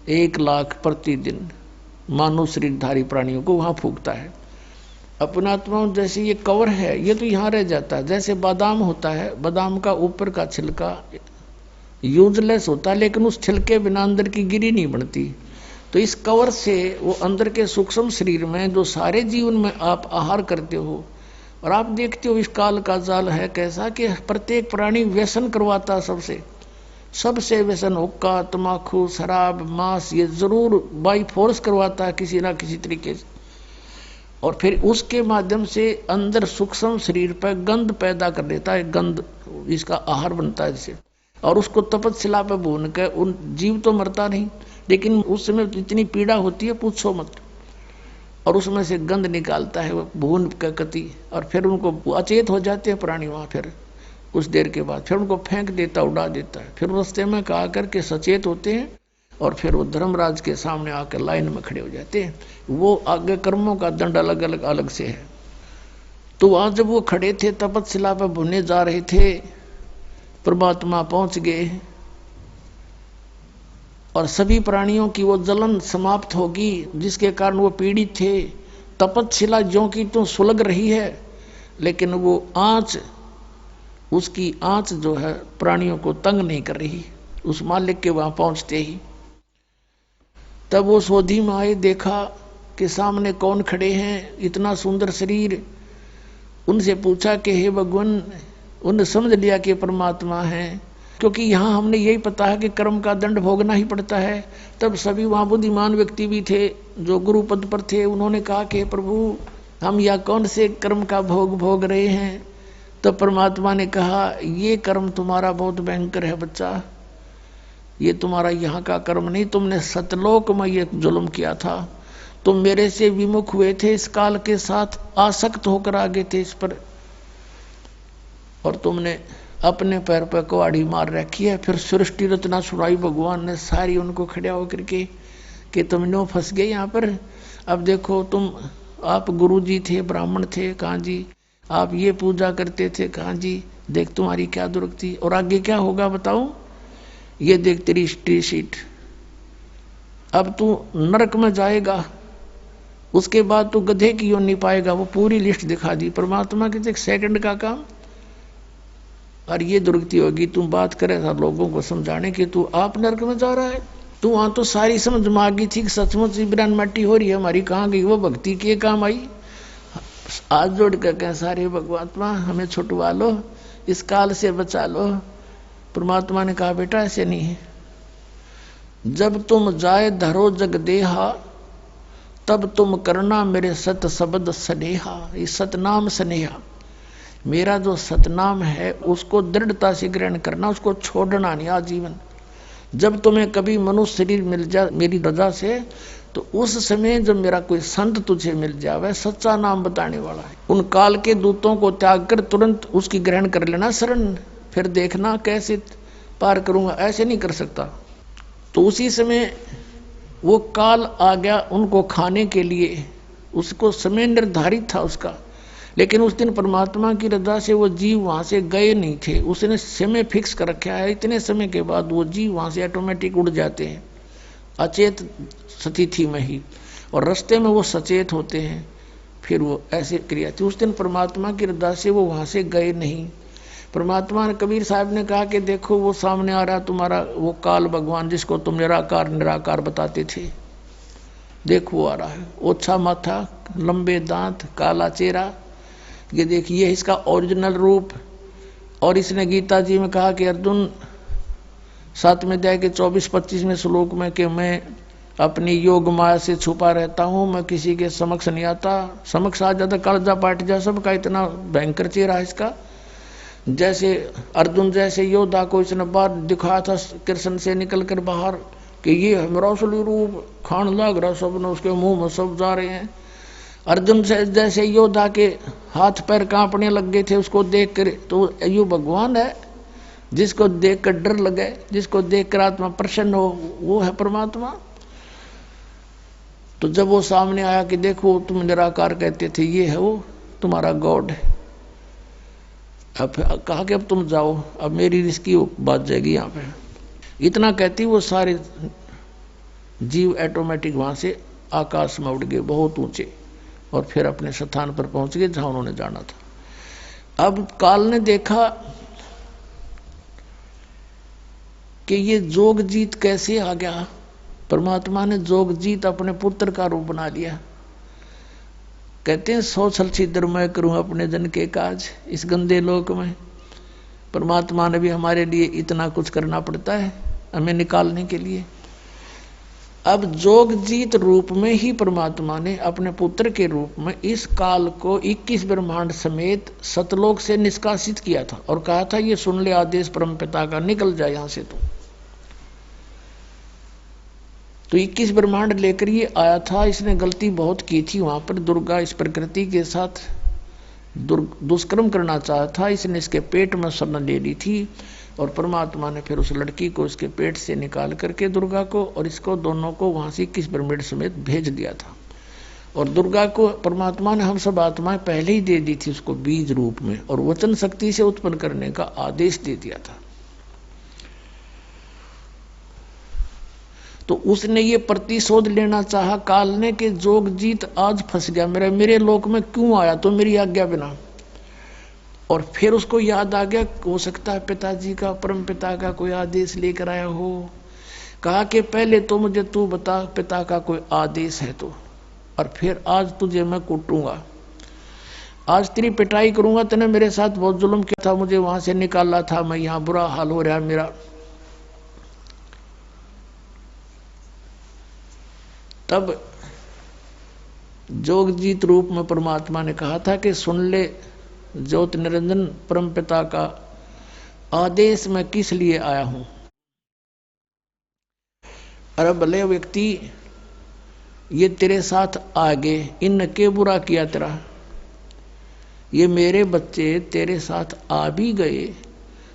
1 लाख प्रतिदिन मानव शरीरधारी प्राणियों को वहां फूकता है। अपना आत्मा जैसे ये कवर है, ये तो यहाँ रह जाता है। जैसे बादाम होता है, बादाम का ऊपर का छिलका यूजलेस होता है, लेकिन उस छिलके बिना अंदर की गिरी नहीं बनती। तो इस कवर से वो अंदर के सूक्ष्म शरीर में जो सारे जीवन में आप आहार करते हो, और आप देखते हो इस काल का जाल है कैसा कि प्रत्येक प्राणी व्यसन करवाता, सबसे व्यसन, हुक्का, तमाकू, शराब, मांस, ये जरूर बाई फोर्स करवाता है किसी ना किसी तरीके से। और फिर उसके माध्यम से अंदर सूक्ष्म शरीर पर गंध पैदा कर देता है, गंध इसका आहार बनता है जिसे। और उसको तपस्या पे भून कर, उन जीव तो मरता नहीं, लेकिन उस समय इतनी पीड़ा होती है पूछो मत। और उसमें से गंध निकालता है वो भून का कति, और फिर उनको अचेत हो जाते हैं प्राणी वहाँ। फिर कुछ देर के बाद फिर उनको फेंक देता, उड़ा देता है। फिर रास्ते में कहा करके सचेत होते हैं, और फिर वो धर्मराज के सामने आकर लाइन में खड़े हो जाते हैं। वो आगे कर्मों का दंड अलग अलग से है। तो वहां जब वो खड़े थे तपस्या पर भुने जा रहे थे, परमात्मा पहुंच गए और सभी प्राणियों की वो जलन समाप्त होगी जिसके कारण वो पीड़ित थे। तपस्या ज्यों की तो सुलग रही है, लेकिन वो आंच, उसकी आंच जो है प्राणियों को तंग नहीं कर रही। उस मालिक के वहां पहुंचते ही तब वो सोधी में आए, देखा कि सामने कौन खड़े हैं, इतना सुंदर शरीर। उनसे पूछा कि हे भगवान, उन्हें समझ लिया कि परमात्मा है, क्योंकि यहाँ हमने यही पता है कि कर्म का दंड भोगना ही पड़ता है। तब सभी वहाँ बुद्धिमान व्यक्ति भी थे जो गुरु पद पर थे, उन्होंने कहा कि प्रभु हम या कौन से कर्म का भोग रहे हैं। तो परमात्मा ने कहा, ये कर्म तुम्हारा बहुत भयंकर है बच्चा, ये तुम्हारा यहाँ का कर्म नहीं, तुमने सतलोक में ये जुल्म किया था। तुम मेरे से विमुख हुए थे, इस काल के साथ आसक्त होकर आगे थे इस पर, और तुमने अपने पैर पर कुहाड़ी मार रखी है। फिर सृष्टि रचना सुनाई भगवान ने सारी उनको खड़ा होकर के कि तुम नो फंस गए यहाँ पर। अब देखो तुम, आप गुरु जी थे, ब्राह्मण थे, कहाँ जी, आप ये पूजा करते थे, कहाँ जी, देख तुम्हारी क्या दुर्गति, और आगे क्या होगा बताऊं, ये देख तेरी स्ट्री शीट, अब तू नरक में जाएगा, उसके बाद तू गधे की योनि पाएगा। वो पूरी लिस्ट दिखा दी परमात्मा के, एक सेकंड का काम, और ये दुर्गति होगी। तुम बात करे था लोगों को समझाने की, तू आप नरक में जा रहा है। तू वहां तो सारी समझ में आ गई थी कि सचमुच बिरान माटी हो रही है हमारी, कहाँ गई वो भक्ति के काम आई। आज जोड़ कर कह सारे भगवात्मा हमें छुटवा लो, इस काल से बचा लो। परमात्मा ने कहा बेटा ऐसे नहीं है, जब तुम जाए धरो जग देहा तब तुम करना मेरे सत शब्द स्नेहा। ये सतनाम स्नेहा, मेरा जो सतनाम है उसको दृढ़ता से ग्रहण करना, उसको छोड़ना नहीं आजीवन। जब तुम्हें कभी मनुष्य शरीर मिल जाए मेरी रजा से, तो उस समय जब मेरा कोई संत तुझे मिल जावे सच्चा नाम बताने वाला है, उन काल के दूतों को त्याग कर तुरंत उसकी ग्रहण कर लेना शरण, फिर देखना कैसे पार करूंगा, ऐसे नहीं कर सकता। तो उसी समय वो काल आ गया उनको खाने के लिए, उसको समय निर्धारित था उसका, लेकिन उस दिन परमात्मा की रजा से वो जीव वहां से गए नहीं थे, उसने समय फिक्स कर रखा है। इतने समय के बाद वो जीव वहां से ऑटोमेटिक उड़ जाते हैं अचेत स्थिति में ही, और रास्ते में वो सचेत होते हैं, फिर वो ऐसे क्रिया थी। उस दिन परमात्मा की रजा से वो वहां से गए नहीं। परमात्मा ने, कबीर साहब ने कहा कि देखो वो सामने आ रहा तुम्हारा वो काल भगवान जिसको तुम निराकार निराकार बताते थे, देखो वो आ रहा है, ओछा माथा, लंबे दांत, काला चेहरा, ये देखिए इसका ओरिजिनल रूप। और इसने गीता जी में कहा कि अर्जुन 7वें अध्याय के 24-25वें श्लोक में कि मैं अपनी योग माया से छुपा रहता हूं, मैं किसी के समक्ष नहीं आता, समक्ष आ जाता कालजा पाट जा सबका, इतना भयंकर चेहरा है इसका। जैसे अर्जुन जैसे योद्धा को इसने बाहर दिखाया था कृष्ण से निकल कर बाहर कि ये है मेरा असली रूप, खान लग रहा सब ने उसके मुंह में सब जा रहे हैं। अर्जुन से जैसे योद्धा के हाथ पैर कांपने लग गए थे उसको देख कर, तो यो भगवान है जिसको देख कर डर लगे, जिसको देख कर आत्मा प्रसन्न हो, वो है परमात्मा। तो जब वो सामने आया कि देखो तुम निराकार कहते थे, ये है वो तुम्हारा गॉड है, अब कहा कि अब तुम जाओ, अब मेरी रिस्की बात जाएगी यहाँ पे। इतना कहती वो सारे जीव ऑटोमेटिक वहां से आकाश में उड़ गए बहुत ऊंचे, और फिर अपने स्थान पर पहुंच गए जहां उन्होंने जाना था। अब काल ने देखा कि ये जोग जीत कैसे आ गया। परमात्मा ने जोग जीत अपने पुत्र का रूप बना लिया। कहते हैं 100 छल छिद्र मैं करूं अपने जन के काज, इस गंदे लोक में परमात्मा ने भी हमारे लिए इतना कुछ करना पड़ता है हमें निकालने के लिए। अब जोग जीत रूप में ही परमात्मा ने अपने पुत्र के रूप में इस काल को 21 ब्रह्मांड समेत सतलोक से निष्कासित किया था, और कहा था ये सुन ले आदेश परमपिता का, निकल जाए यहां से तो 21 ब्रह्मांड लेकर ये आया था। इसने गलती बहुत की थी वहां पर, दुर्गा इस प्रकृति के साथ दुष्कर्म करना चाहा था, इसने इसके पेट में शरण ले ली थी, और परमात्मा ने फिर उस लड़की को इसके पेट से निकाल करके दुर्गा को और इसको दोनों को वहां से 21 ब्रह्मांड समेत भेज दिया था। और दुर्गा को परमात्मा ने हम सब आत्माएं पहले ही दे दी थी उसको बीज रूप में, और वचन शक्ति से उत्पन्न करने का आदेश दे दिया था। तो उसने ये प्रतिशोध लेना चाहा काल ने कि जोग जीत आज फंस गया, मेरे लोक में क्यों आया, तो मेरी आज्ञा बिना। और फिर उसको याद आ गया, हो सकता है पिताजी का, परम पिता का कोई आदेश लेकर आया हो। कहा कि पहले तो मुझे तू बता पिता का कोई आदेश है तो, और फिर आज तुझे मैं कूटूंगा, आज तेरी पिटाई करूंगा, तूने मेरे साथ बहुत जुल्म किया था, मुझे वहां से निकाला था, मैं यहाँ बुरा हाल हो रहा मेरा। तब जोगजीत रूप में परमात्मा ने कहा था कि सुन ले ज्योत निरंजन परम पिता का आदेश मैं किस लिए आया हूं। अरे भले व्यक्ति ये तेरे साथ आ गए, इनने के बुरा किया तेरा, ये मेरे बच्चे तेरे साथ आ भी गए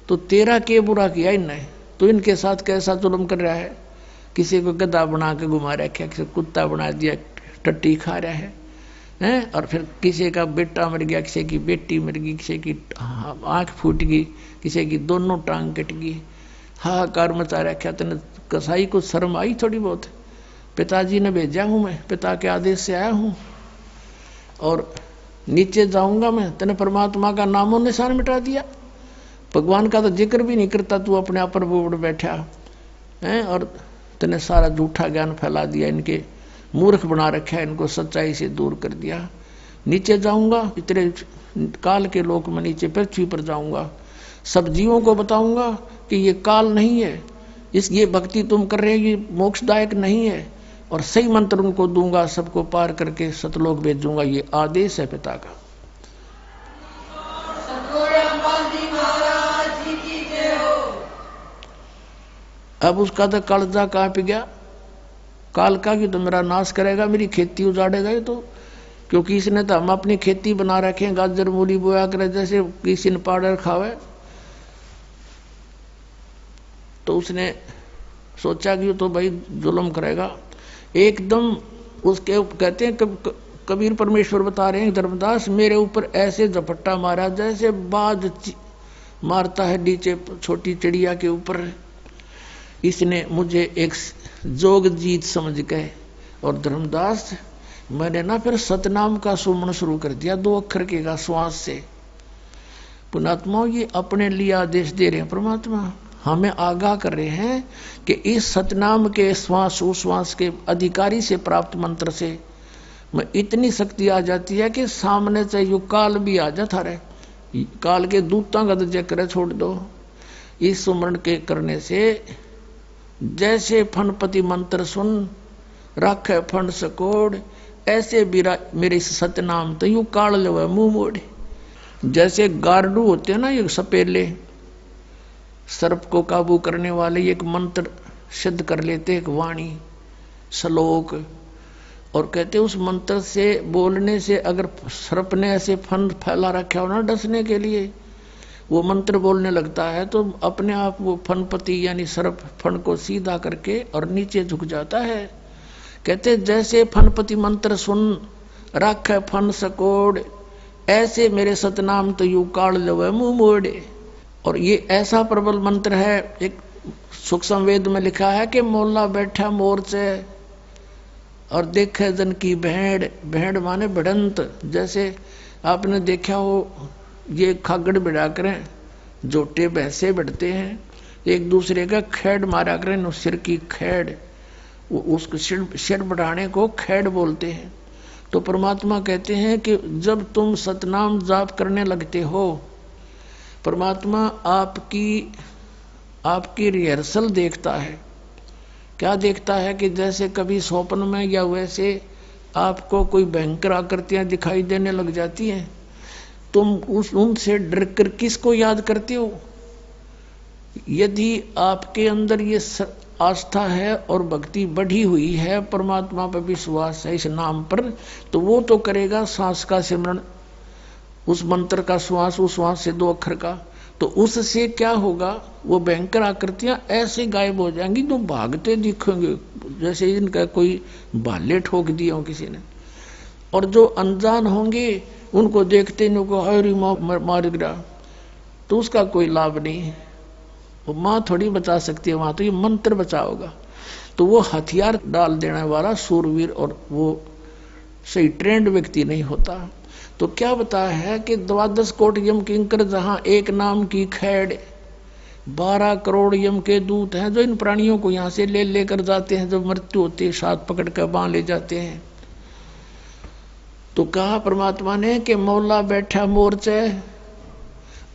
तो तेरा के बुरा किया इनने, तो इनके साथ कैसा जुल्म कर रहा है, किसी को गधा बना के घुमा रखा, किसी को कुत्ता बना दिया, टट्टी खा रहा है, और फिर किसी का बेटा मर गया, किसी की बेटी मर गई, किसी की आंख फूट गई, किसी की दोनों टांग कट गई, हाहाकार मचा रखा। तेने कसाई को शर्म आई थोड़ी बहुत, पिताजी ने भेजा हूं मैं, पिता के आदेश से आया हूं, और नीचे जाऊंगा मैं, तेने परमात्मा का नामो निशान मिटा दिया, भगवान का तो जिक्र भी नहीं करता तू, अपने आप पर बोल बैठा है, और तेने सारा झूठा ज्ञान फैला दिया, इनके मूर्ख बना रखा है, इनको सच्चाई से दूर कर दिया। नीचे जाऊंगा, इतने काल के लोक में नीचे पृथ्वी पर जाऊंगा, सब जीवों को बताऊंगा कि ये काल नहीं है, ये भक्ति तुम कर रहे हो ये मोक्षदायक नहीं है, और सही मंत्र उनको दूंगा, सबको पार करके सतलोक भेजूंगा। ये आदेश है पिता का। अब उसका तो कालजा कांप गया, काल का कि तो मेरा नाश करेगा, मेरी खेती उजाड़ेगा ये तो, क्योंकि इसने तो हम अपनी खेती बना रखे हैं, गाजर मूली बोया करे जैसे किसी ने पाउडर खावे। तो उसने सोचा कि तो भाई जुल्म करेगा एकदम। उसके कहते हैं कबीर परमेश्वर बता रहे हैं, धर्मदास मेरे ऊपर ऐसे झपट्टा मारा जैसे बाज मारता है नीचे छोटी चिड़िया के ऊपर। इसने मुझे एक जोग जीत समझ गए। और धर्मदास मैंने ना फिर सतनाम का सुमन शुरू कर दिया, 2 अक्षर के का श्वास से। पुणात्मा ये अपने लिए आदेश दे रहे हैं, परमात्मा हमें आगाह कर रहे हैं कि इस सतनाम के श्वास उश्वास के अधिकारी से प्राप्त मंत्र से मैं इतनी शक्ति आ जाती है कि सामने से यु काल भी आ जाता रहे, काल के दूतां का जकर छोड़ दो। इस सुमरण के करने से जैसे फणपति मंत्र सुन रखे फण सकोड़, ऐसे मेरे सतनाम तो यू काल लो मुंह मोड़। जैसे गार्डू होते हैं ना ये सपेले, सर्प को काबू करने वाले एक मंत्र सिद्ध कर लेते, एक वाणी श्लोक, और कहते उस मंत्र से बोलने से अगर सर्प ने ऐसे फन फैला रखा हो ना डसने के लिए, वो मंत्र बोलने लगता है तो अपने आप वो फनपति यानी सर्प फन को सीधा करके और नीचे झुक जाता है। कहते जैसे फनपति मंत्र सुन रख फन सकोड़, ऐसे मेरे सतनाम तो यू काल लवे मुंह मोड़े। और ये ऐसा प्रबल मंत्र है, एक सूक्ष्म वेद में लिखा है कि मोला बैठा मोर्चे और देखे जन की भेड़, भेड़ माने भिड़ंत। जैसे आपने देखा हो ये खागड़ बिड़ा करें, जोटे भैंसे बढ़ते हैं, एक दूसरे का खेड़ मारा करें, सिर की खेड़, उसको सिर बढ़ाने को खेड़ बोलते हैं। तो परमात्मा कहते हैं कि जब तुम सतनाम जाप करने लगते हो, परमात्मा आपकी रिहर्सल देखता है। क्या देखता है कि जैसे कभी स्वप्न में या वैसे आपको कोई भयंकर आकृतियां दिखाई देने लग जाती हैं, तुम उनसे डर कर किसको याद करते हो? यदि आपके अंदर ये आस्था है और भक्ति बढ़ी हुई है, परमात्मा पर विश्वास है इस नाम पर, तो वो तो करेगा सांस का सिमरण, उस मंत्र का श्वास उस श्वास से 2 अक्षर का। तो उससे क्या होगा, वो भयंकर आकृतियां ऐसे गायब हो जाएंगी जो भागते दिखेंगे, जैसे इनका कोई भाले ठोक दिया हो किसी ने। और जो अनजान होंगे उनको देखते नहीं को हरी मार गिरा, तो उसका कोई लाभ नहीं है। वो माँ थोड़ी बचा सकती है, वहां तो ये मंत्र बचाओगा। तो वो हथियार डाल देने वाला सूरवीर और वो सही ट्रेंड व्यक्ति नहीं होता। तो क्या बताया है कि 12 कोट यम किंकर जहां एक नाम की खैड़, 12 करोड़ यम के दूत हैं जो इन प्राणियों को यहां से ले लेकर जाते हैं, जब मृत्यु होती है साथ पकड़ कर बांध ले जाते हैं। तो कहा परमात्मा ने कि मौला बैठा मोर्चे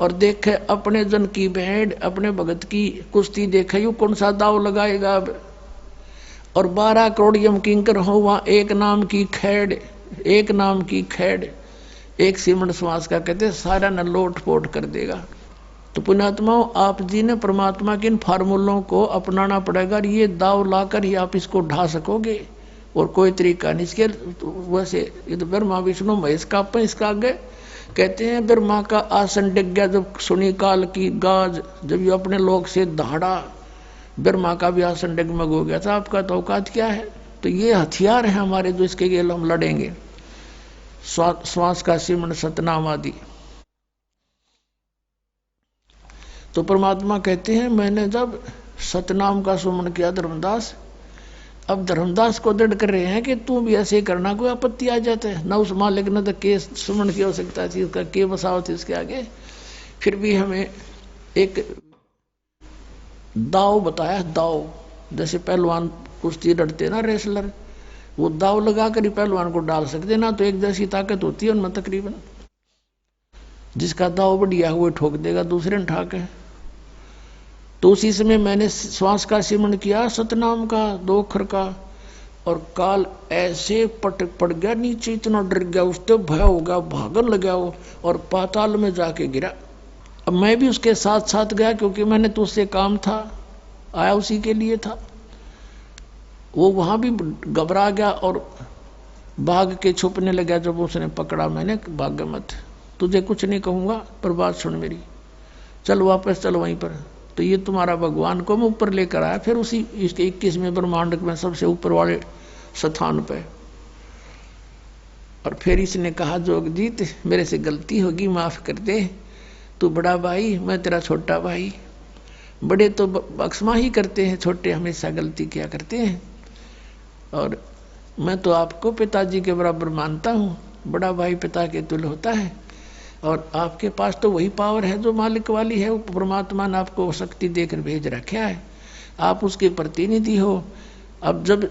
और देखे अपने जन की भेड़, अपने भगत की कुश्ती देखे, यू कौन सा दाव लगाएगा अब। और 12 करोड़ यम किंकर हो वहां एक नाम की खैड़, एक नाम की खैड़, एक सिमरण श्वास का कहते सारा न लोट पोट कर देगा। तो पुण्यात्माओं, आप जी ने परमात्मा के इन फार्मूलों को अपनाना पड़ेगा और ये दाव लाकर ही आप इसको ढा सकोगे, और कोई तरीका नहीं। इसके वैसे ये तो ब्रह्मा विष्णु महेश का अपन इसका आगे कहते हैं ब्रह्मा का आसन डिग गया जब सुनी काल की गाज, जब ये अपने लोक से दहाड़ा, ब्रह्मा का भी आसन डगमग हो गया था। आपका तो औकात क्या है? तो ये हथियार है हमारे जो इसके लिए हम लड़ेंगे, श्वास का सिमरण सतनाम आदि। तो परमात्मा कहते हैं मैंने जब सतनाम का सुमन किया धर्मदास, अब धर्मदास को दृढ़ कर रहे हैं कि तू भी ऐसे करना, कोई आपत्ति आ जाता है न उस मालिक ने तो के सुमन की हो सकता थी, उसका के बसाव थी इसके आगे। फिर भी हमें एक दाव बताया, दाव जैसे पहलवान कुश्ती लड़ते ना रेसलर, वो दाव लगा कर ही पहलवान को डाल सकते ना, तो एक जैसी ताकत होती है उनमें तकरीबन, जिसका दाव बढ़िया हुए ठोक देगा दूसरे ने ठाके। तो उसी समय मैंने श्वास का सिमरण किया सतनाम का 2 अक्षर का, और काल ऐसे पटक पड़ गया नीचे, इतना डर गया, उससे भय हो गया, भागन लगा वो और पाताल में जाके गिरा। अब मैं भी उसके साथ साथ गया, क्योंकि मैंने तो उससे काम था, आया उसी के लिए था। वो वहां भी घबरा गया और भाग के छुपने लगा। जब उसने पकड़ा मैंने, भाग मत, तुझे कुछ नहीं कहूंगा, पर बात सुन मेरी, चल वापस चल वहीं पर। तो ये तुम्हारा भगवान को मैं ऊपर लेकर आया, फिर उसी इसके 21वें ब्रह्मांड में सबसे ऊपर वाले स्थान पे। और फिर इसने कहा, जोगजीत मेरे से गलती होगी, माफ कर दे, तू बड़ा भाई, मैं तेरा छोटा भाई। बड़े तो बख्शमा ही करते हैं, छोटे हमेशा गलती किया करते हैं। और मैं तो आपको पिताजी के बराबर मानता हूँ, बड़ा भाई पिता के तुल्य होता है। और आपके पास तो वही पावर है जो मालिक वाली है, परमात्मा ने आपको शक्ति देकर भेज रखा है, आप उसके प्रतिनिधि हो। अब जब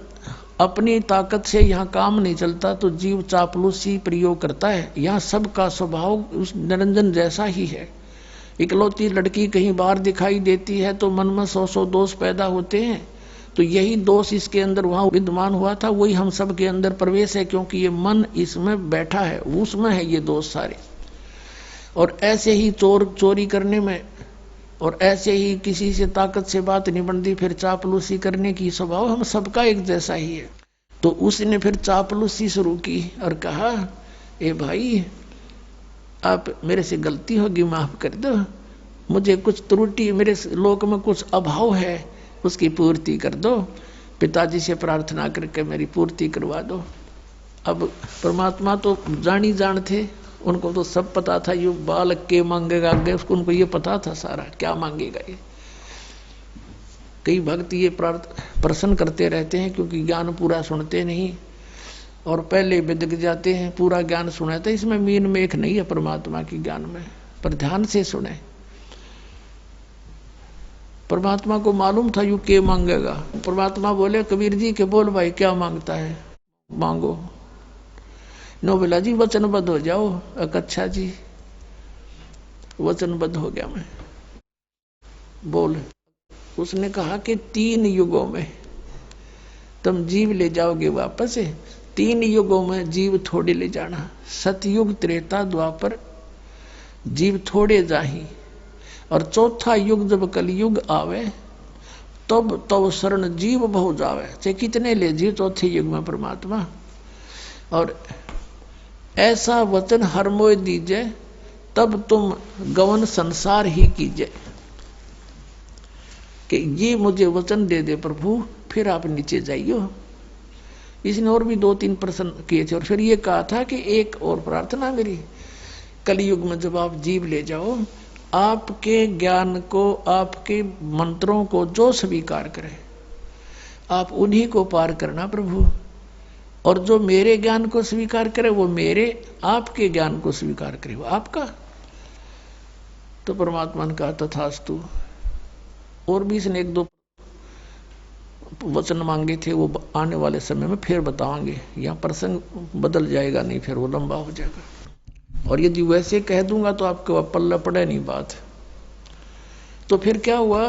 अपनी ताकत से यहाँ काम नहीं चलता तो जीव चापलूसी प्रयोग करता है। यहाँ सबका स्वभाव उस निरंजन जैसा ही है। इकलौती लड़की कहीं बाहर दिखाई देती है तो मन में 100 दोष पैदा होते हैं, तो यही दोष इसके अंदर वहाँ विद्यमान हुआ था, वही हम सब के अंदर प्रवेश है, क्योंकि ये मन इसमें बैठा है, उसमें है ये दोष सारे। और ऐसे ही चोरी करने में, और ऐसे ही किसी से ताकत से बात नहीं बनती, फिर चापलूसी करने की स्वभाव हम सबका एक जैसा ही है। तो उसने फिर चापलूसी शुरू की और कहा, ए भाई आप मेरे से गलती होगी, माफ कर दो, मुझे कुछ त्रुटि, मेरे लोक में कुछ अभाव है, उसकी पूर्ति कर दो, पिताजी से प्रार्थना करके मेरी पूर्ति करवा दो। अब परमात्मा तो जानी जान थे, उनको तो सब पता था, ये बालक के मांगेगा आगे, उसको उनको ये पता था सारा क्या मांगेगा ये। कई भक्त ये प्रश्न करते रहते हैं, क्योंकि ज्ञान पूरा सुनते नहीं और पहले बिदक जाते हैं, पूरा ज्ञान सुनाते। इसमें मीन में एक नहीं है परमात्मा की ज्ञान में, पर ध्यान से सुने। परमात्मा को मालूम था यू के मांगेगा। परमात्मा बोले, कबीर जी के बोल भाई क्या मांगता है, मांगो। नो बोला जी वचनबद्ध हो जाओ। अच्छा जी वचनबद्ध हो गया मैं, बोल। उसने कहा कि 3 युगों में तुम जीव ले जाओगे वापस। 3 युगों में जीव थोड़े ले जाना, सतयुग त्रेता द्वापर जीव थोड़े जाही, और चौथा युग जब कलयुग आवे तब शरण जीव बहु जावे। चाहे कितने ले जीव चौथे युग में परमात्मा। और ऐसा वचन हर मोय दीजिए, तब तुम गवन संसार ही कीजिए। कि ये मुझे वचन दे दे प्रभु, फिर आप नीचे जाइयो। इसने और भी 2-3 प्रश्न किए थे, और फिर ये कहा था कि एक और प्रार्थना मेरी, कलयुग में जब आप जीव ले जाओ, आपके ज्ञान को, आपके मंत्रों को जो स्वीकार करे, आप उन्हीं को पार करना प्रभु, और जो मेरे ज्ञान को स्वीकार करे वो मेरे, आपके ज्ञान को स्वीकार करे वो आपका। तो परमात्मा ने कहा तथास्तु। और भी इसने 1-2 वचन मांगे थे, वो आने वाले समय में फिर बताएंगे, यहाँ प्रसंग बदल जाएगा, नहीं फिर वो लंबा हो जाएगा। और यदि वैसे कह दूंगा तो आपको पल्ला पड़े नहीं बात। तो फिर क्या हुआ,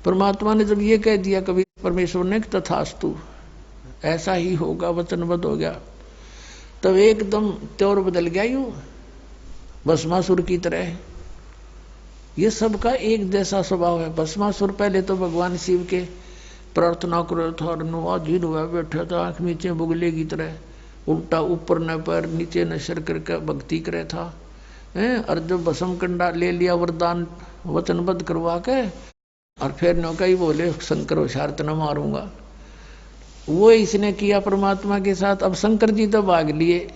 परमात्मा ने जब ये कह दिया कभी परमेश्वर ने तथास्तु, ऐसा ही होगा, वचनबद्ध हो गया, तब एकदम त्योर बदल गया यूं भस्मासुर की तरह। ये सबका एक जैसा स्वभाव है। भस्मासुर पहले तो भगवान शिव के प्रार्थना करो था, और नुआधीन हुआ बैठा था, आंख नीचे बुगले की तरह, उल्टा ऊपर न पैर नीचे न सिर करके भक्ति करे था। और जब भस्म कंडा ले लिया वरदान वचनबद्ध करवा के, और फिर नौका ही बोले शंकर होशियार न मारूंगा, वो इसने किया परमात्मा के साथ। अब शंकर जी तो भाग लिए,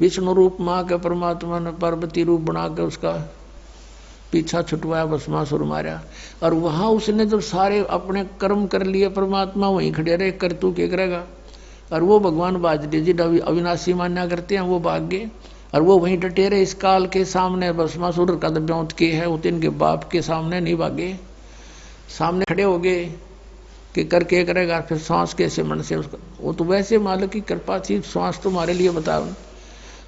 विष्णु रूप माँ के परमात्मा ने पार्वती रूप बना के उसका पीछा छुटवाया, भस्मासुर मारा। और वहां उसने जब सारे अपने कर्म कर लिए, परमात्मा वहीं खड़े रहे, कर तू क्या करेगा। और वो भगवान बाजरे जी अविनाशी मान्या करते हैं, वो भाग गए, और वो वहीं डटे रहे इस काल के सामने। भस्मासुर का ब्योंत के है, वो इनके बाप के सामने नहीं भागे, सामने खड़े हो गए कि करके करेगा। फिर सांस कैसे मन से उसका, वो तो वैसे मालिक की कृपा थी, सांस तुम्हारे लिए बताओ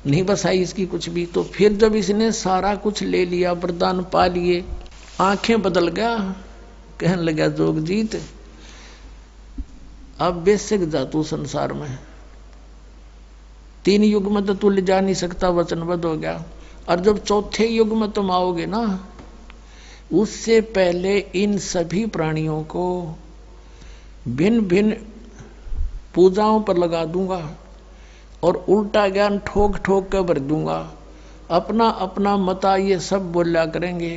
नहीं बसाई इसकी कुछ भी। तो फिर जब इसने सारा कुछ ले लिया, वरदान पा लिए, आंखें बदल गया, कहने लगा जोगजीत अब बेसिक जा तू संसार में, 3 युग में तो तू ले जा नहीं सकता, वचनबद्ध हो गया। और जब चौथे युग में तुम आओगे ना, उससे पहले इन सभी प्राणियों को भिन्न भिन्न पूजाओं पर लगा दूंगा और उल्टा ज्ञान ठोक ठोक कर भर दूंगा। अपना अपना मता ये सब बोला करेंगे।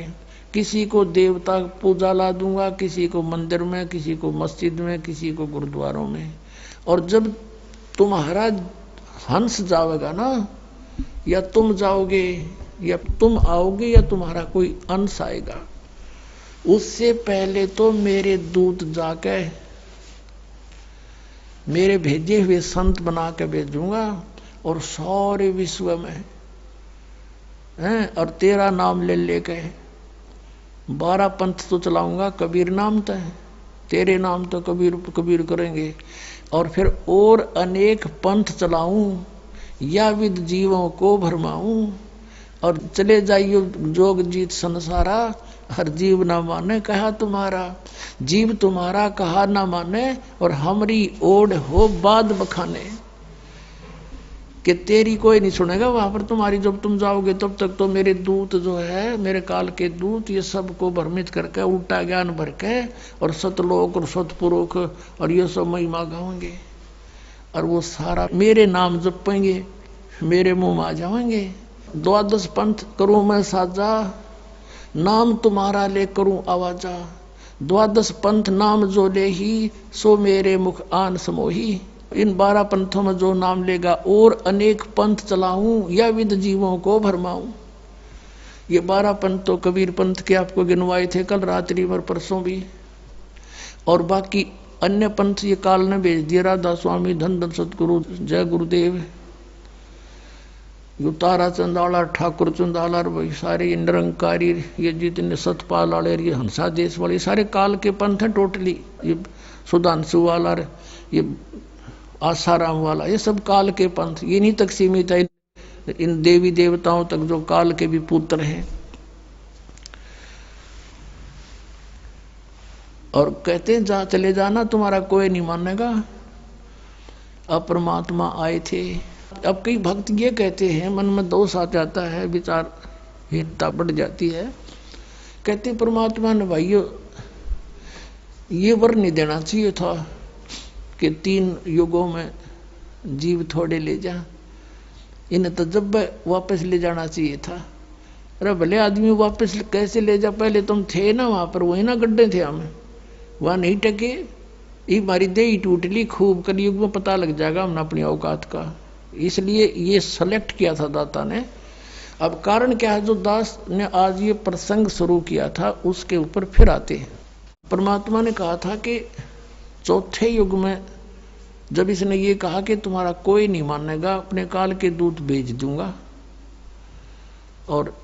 किसी को देवता पूजा ला दूंगा, किसी को मंदिर में, किसी को मस्जिद में, किसी को गुरुद्वारों में। और जब तुम्हारा हंस जाएगा ना, या तुम जाओगे या तुम आओगे या तुम्हारा कोई अंश आएगा, उससे पहले तो मेरे दूत जाके मेरे भेजे हुए संत बना के भेजूंगा और सारे विश्व में और तेरा नाम ले लेके 12 पंथ तो चलाऊंगा। कबीर नाम तो है, तेरे नाम तो कबीर कबीर करेंगे। और फिर और अनेक पंथ चलाऊं, या विद जीवों को भरमाऊं। और चले जाइयो जोग जीत संसारा, हर जीव ना माने कहा तुम्हारा। जीव तुम्हारा कहा ना माने, और हमरी ओढ़ हो बाद बखाने। कि तेरी कोई नहीं सुनेगा वहां पर तुम्हारी। जब तुम जाओगे तब तक तो मेरे दूत जो है, मेरे काल के दूत, ये सबको भ्रमित करके उल्टा ज्ञान भर के और सतलोक और सतपुरुष और ये सब महिमा गाएंगे। और वो सारा मेरे नाम जपेंगे, मेरे मुंह में आ जाएंगे। 12 पंथ करूं मैं साजा, नाम तुम्हारा ले करूं आवाजा। 12 पंथ नाम जो ले ही, सो मेरे मुख आन समोही। इन 12 पंथों में जो नाम लेगा, और अनेक पंथ चलाऊं, या विद जीवों को भरमाऊं। ये 12 पंथ तो कबीर पंथ के आपको गिनवाए थे कल रात्रि भर, परसों भी। और बाकी अन्य पंथ ये काल ने भेज दिए। राधा स्वामी, धन धन सतगुरु, जय गुरुदेव, तारा चंदाला, ठाकुर चंदाला, भाई सारे ये निरंकारी, ये जितने सतपाल वाले, ये हंसा देश वाले, सारे काल के पंथ हैं टोटली। ये सुधांशु वाला, ये आसाराम वाला, ये सब काल के पंथ। ये नहीं तक सीमित है इन देवी देवताओं तक जो काल के भी पुत्र हैं। और कहते हैं जा चले जाना, तुम्हारा कोई नहीं मानेगा। अब परमात्मा आए थे। अब कई भक्त ये कहते हैं, मन में दोष आ जाता है, विचारहीनता बढ़ जाती है। कहते परमात्मा ने भाइयों ये वर नहीं देना चाहिए था कि 3 युगों में जीव थोड़े ले जा। इन्हें तो जब वापस ले जाना चाहिए था। अरे भले आदमी वापस कैसे ले जा, पहले तुम थे ना वहां पर, वही ना गड्ढे थे हमें, वहां नहीं टके। ये हमारी देही टूट ली खूब, कलयुग में पता लग जाएगा हमने अपनी औकात का। इसलिए ये सेलेक्ट किया था दाता ने। अब कारण क्या है, जो दास ने आज ये प्रसंग शुरू किया था उसके ऊपर फिर आते हैं। परमात्मा ने कहा था कि चौथे युग में जब इसने ये कहा कि तुम्हारा कोई नहीं मानेगा, अपने काल के दूत भेज दूंगा और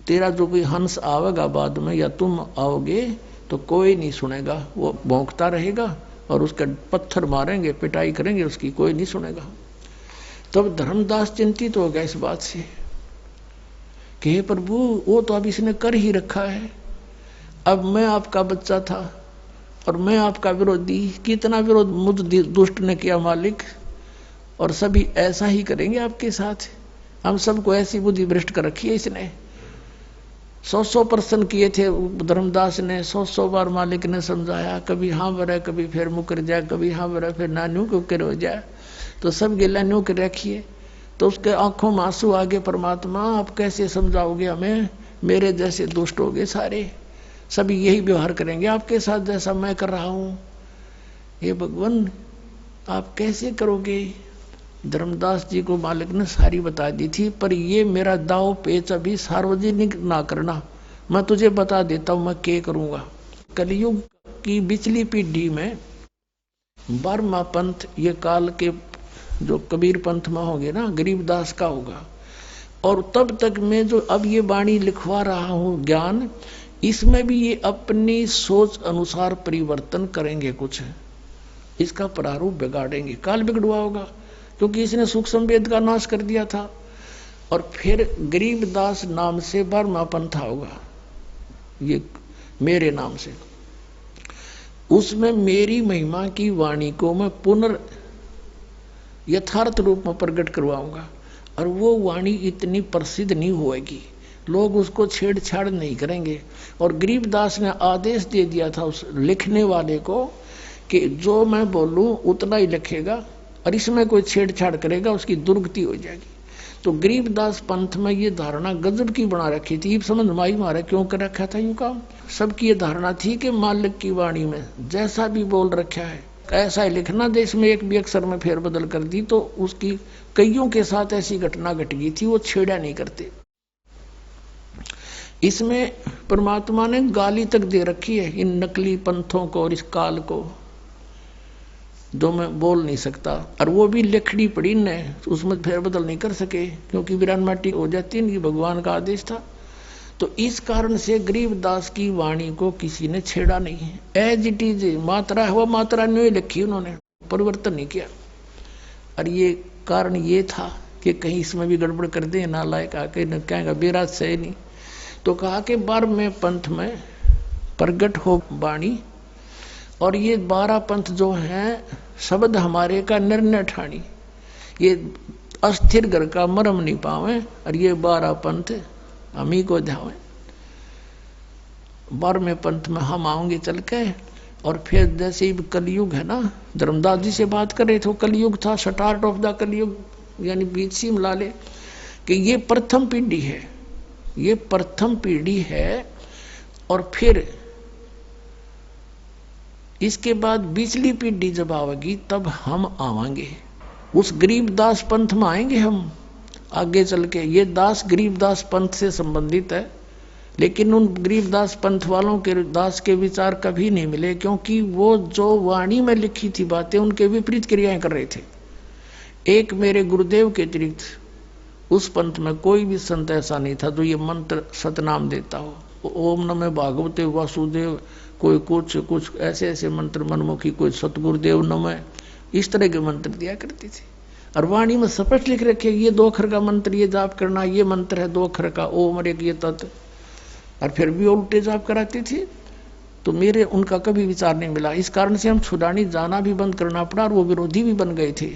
तेरा जो कोई हंस आवेगा बाद में, या तुम आओगे तो कोई नहीं सुनेगा। वो भौंकता रहेगा और उसका पत्थर मारेंगे, पिटाई करेंगे उसकी, कोई नहीं सुनेगा। तब धर्मदास चिंतित हो गया इस बात से कि हे प्रभु, वो तो अब इसने कर ही रखा है। अब मैं आपका बच्चा था और मैं आपका विरोधी। कितना विरोध मुझ दुष्ट ने किया मालिक, और सभी ऐसा ही करेंगे आपके साथ। हम सबको ऐसी बुद्धि भ्रष्ट कर रखी है इसने। 100 प्रश्न किए थे धर्मदास ने, 100 बार मालिक ने समझाया। कभी हाँ बरा, कभी फिर मुकर जाए, कभी हाँ बरा, फिर ना न्यू क्यों हो जाए। तो सब गिला न्यू कर रखिए। तो उसके आंखों में आंसू आगे, परमात्मा आप कैसे समझाओगे हमें, मेरे जैसे दुष्ट हो गए सारे, सभी यही व्यवहार करेंगे आपके साथ जैसा मैं कर रहा हूं। हे भगवान आप कैसे करोगे। धर्मदास जी को मालिक ने सारी बता दी थी, पर ये मेरा दाव पेच अभी सार्वजनिक ना करना, मैं तुझे बता देता हूं मैं क्या करूंगा। कलयुग की बिचली पीढ़ी में 12वां पंथ ये काल के जो कबीर पंथ में होंगे ना, गरीबदास का होगा। और तब तक मैं जो अब ये वाणी लिखवा रहा हूं ज्ञान, इसमें भी ये अपनी सोच अनुसार परिवर्तन करेंगे। कुछ इसका प्रारूप बिगाड़ेंगे, काल बिगड़ुआ होगा, क्योंकि इसने सूक्ष्म वेद का नाश कर दिया था। और फिर गरीबदास नाम से 12वां पंथा होगा, ये मेरे नाम से। उसमें मेरी महिमा की वाणी को मैं पुनर् यथार्थ रूप में प्रकट करवाऊंगा, और वो वाणी इतनी प्रसिद्ध नहीं होएगी, लोग उसको छेड़छाड़ नहीं करेंगे। और गरीबदास ने आदेश दे दिया था उस लिखने वाले को कि जो मैं बोलूं उतना ही लिखेगा, और इसमें कोई छेड़छाड़ करेगा उसकी दुर्गति हो जाएगी। तो गरीबदास पंथ में ये धारणा गजब की बना रखी थी, समझ में आई मारे क्यों कर रखा था यूं काम। सबकी ये धारणा थी कि मालिक की वाणी में जैसा भी बोल रखा है ऐसा ही लिखना, देश में एक भी अक्षर में फेरबदल कर दी तो उसकी कईयों के साथ ऐसी घटना घट गई थी, वो छेड़ा नहीं करते। इसमें परमात्मा ने गाली तक दे रखी है इन नकली पंथों को और इस काल को, जो मैं बोल नहीं सकता, और वो भी लिखनी पड़ी ने, उसमें फेरबदल नहीं कर सके क्योंकि वीरान माटी हो जाती है, भगवान का आदेश था। तो इस कारण से गरीबदास की वाणी को किसी ने छेड़ा नहीं है, एज इट इज मात्रा है वो मात्रा नहीं लिखी, उन्होंने परिवर्तन नहीं किया। और ये कारण ये था कि कहीं इसमें भी गड़बड़ कर दे, नालायक आके न कहेगा बेराज से नहीं। तो कहा कि 12वें पंथ में प्रगट हो वाणी, और ये 12 पंथ जो हैं शब्द हमारे का निर्णय ठानी, ये अस्थिर घर का मरम नहीं पावे, और ये 12 पंथ हम ही को ध्यावे। 12वें पंथ में हम आएंगे चल के, और फिर जैसे कलयुग है ना, धर्मदास जी से बात कर रहे थे, कलयुग था, स्टार्ट ऑफ द कलयुग, यानी बीच सी मिला ले कि ये प्रथम पीढ़ी है, ये प्रथम पीढ़ी है। और फिर इसके बाद बिचली पीढ़ी जब आवेगी तब हम आवांगे, उस गरीबदास पंथ में आएंगे हम आगे चल के। ये दास गरीबदास पंथ से संबंधित है, लेकिन उन गरीबदास पंथ वालों के दास के विचार कभी नहीं मिले, क्योंकि वो जो वाणी में लिखी थी बातें उनके विपरीत क्रियाएं कर रहे थे। एक मेरे गुरुदेव के अतिरिक्त उस पंथ में कोई भी संत ऐसा नहीं था जो ये मंत्र सतनाम देता हो, ओम नमः भागवते वासुदेव, कोई कुछ ऐसे ऐसे मंत्र मनमुखी, कोई सतगुरुदेव नमः, इस तरह के मंत्र दिया करती थी। और वाणी में स्पष्ट लिख रखे ये 2 अक्षर का मंत्र ये जाप करना, ये मंत्र है 2 अक्षर का ओम और एक ये तत्, और फिर भी उल्टे जाप कराती थी। तो मेरे उनका कभी विचार नहीं मिला, इस कारण से हम छुड़ानी जाना भी बंद करना पड़ा, और वो विरोधी भी बन गए थे,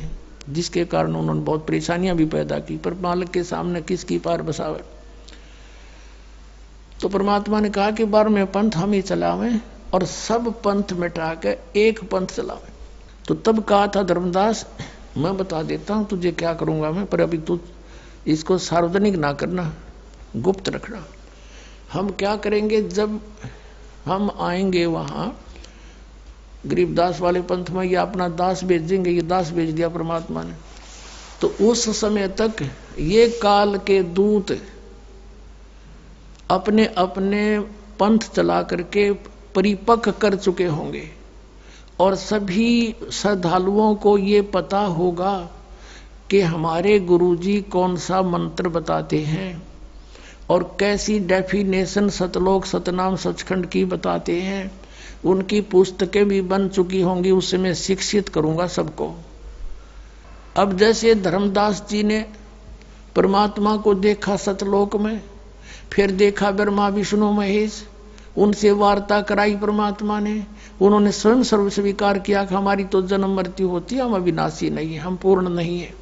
जिसके कारण उन्होंने बहुत परेशानियां भी पैदा की। पर मालिक के सामने किसकी पार बसावे। तो परमात्मा ने कहा कि 12वें पंथ हम ही चलावें और सब पंथ मिटा के एक पंथ चलावें। तो तब कहा था धर्मदास, मैं बता देता हूं तुझे क्या करूंगा मैं, पर अभी तू इसको सार्वजनिक ना करना, गुप्त रखना। हम क्या करेंगे, जब हम आएंगे वहां गरीबदास वाले पंथ में, या अपना दास भेजेंगे, ये दास भेज दिया परमात्मा ने, तो उस समय तक ये काल के दूत अपने अपने पंथ चला करके परिपक्व कर चुके होंगे, और सभी श्रद्धालुओं को ये पता होगा कि हमारे गुरुजी कौन सा मंत्र बताते हैं और कैसी डेफिनेशन सतलोक सतनाम सचखंड की बताते हैं। उनकी पुस्तकें भी बन चुकी होंगी, उससे मैं शिक्षित करूंगा सबको। अब जैसे धर्मदास जी ने परमात्मा को देखा सतलोक में, फिर देखा ब्रह्मा विष्णु महेश, उनसे वार्ता कराई परमात्मा ने, उन्होंने स्वयं सर्व स्वीकार किया कि हमारी तो जन्म मृत्यु होती है, हम अविनाशी नहीं है, हम पूर्ण नहीं है,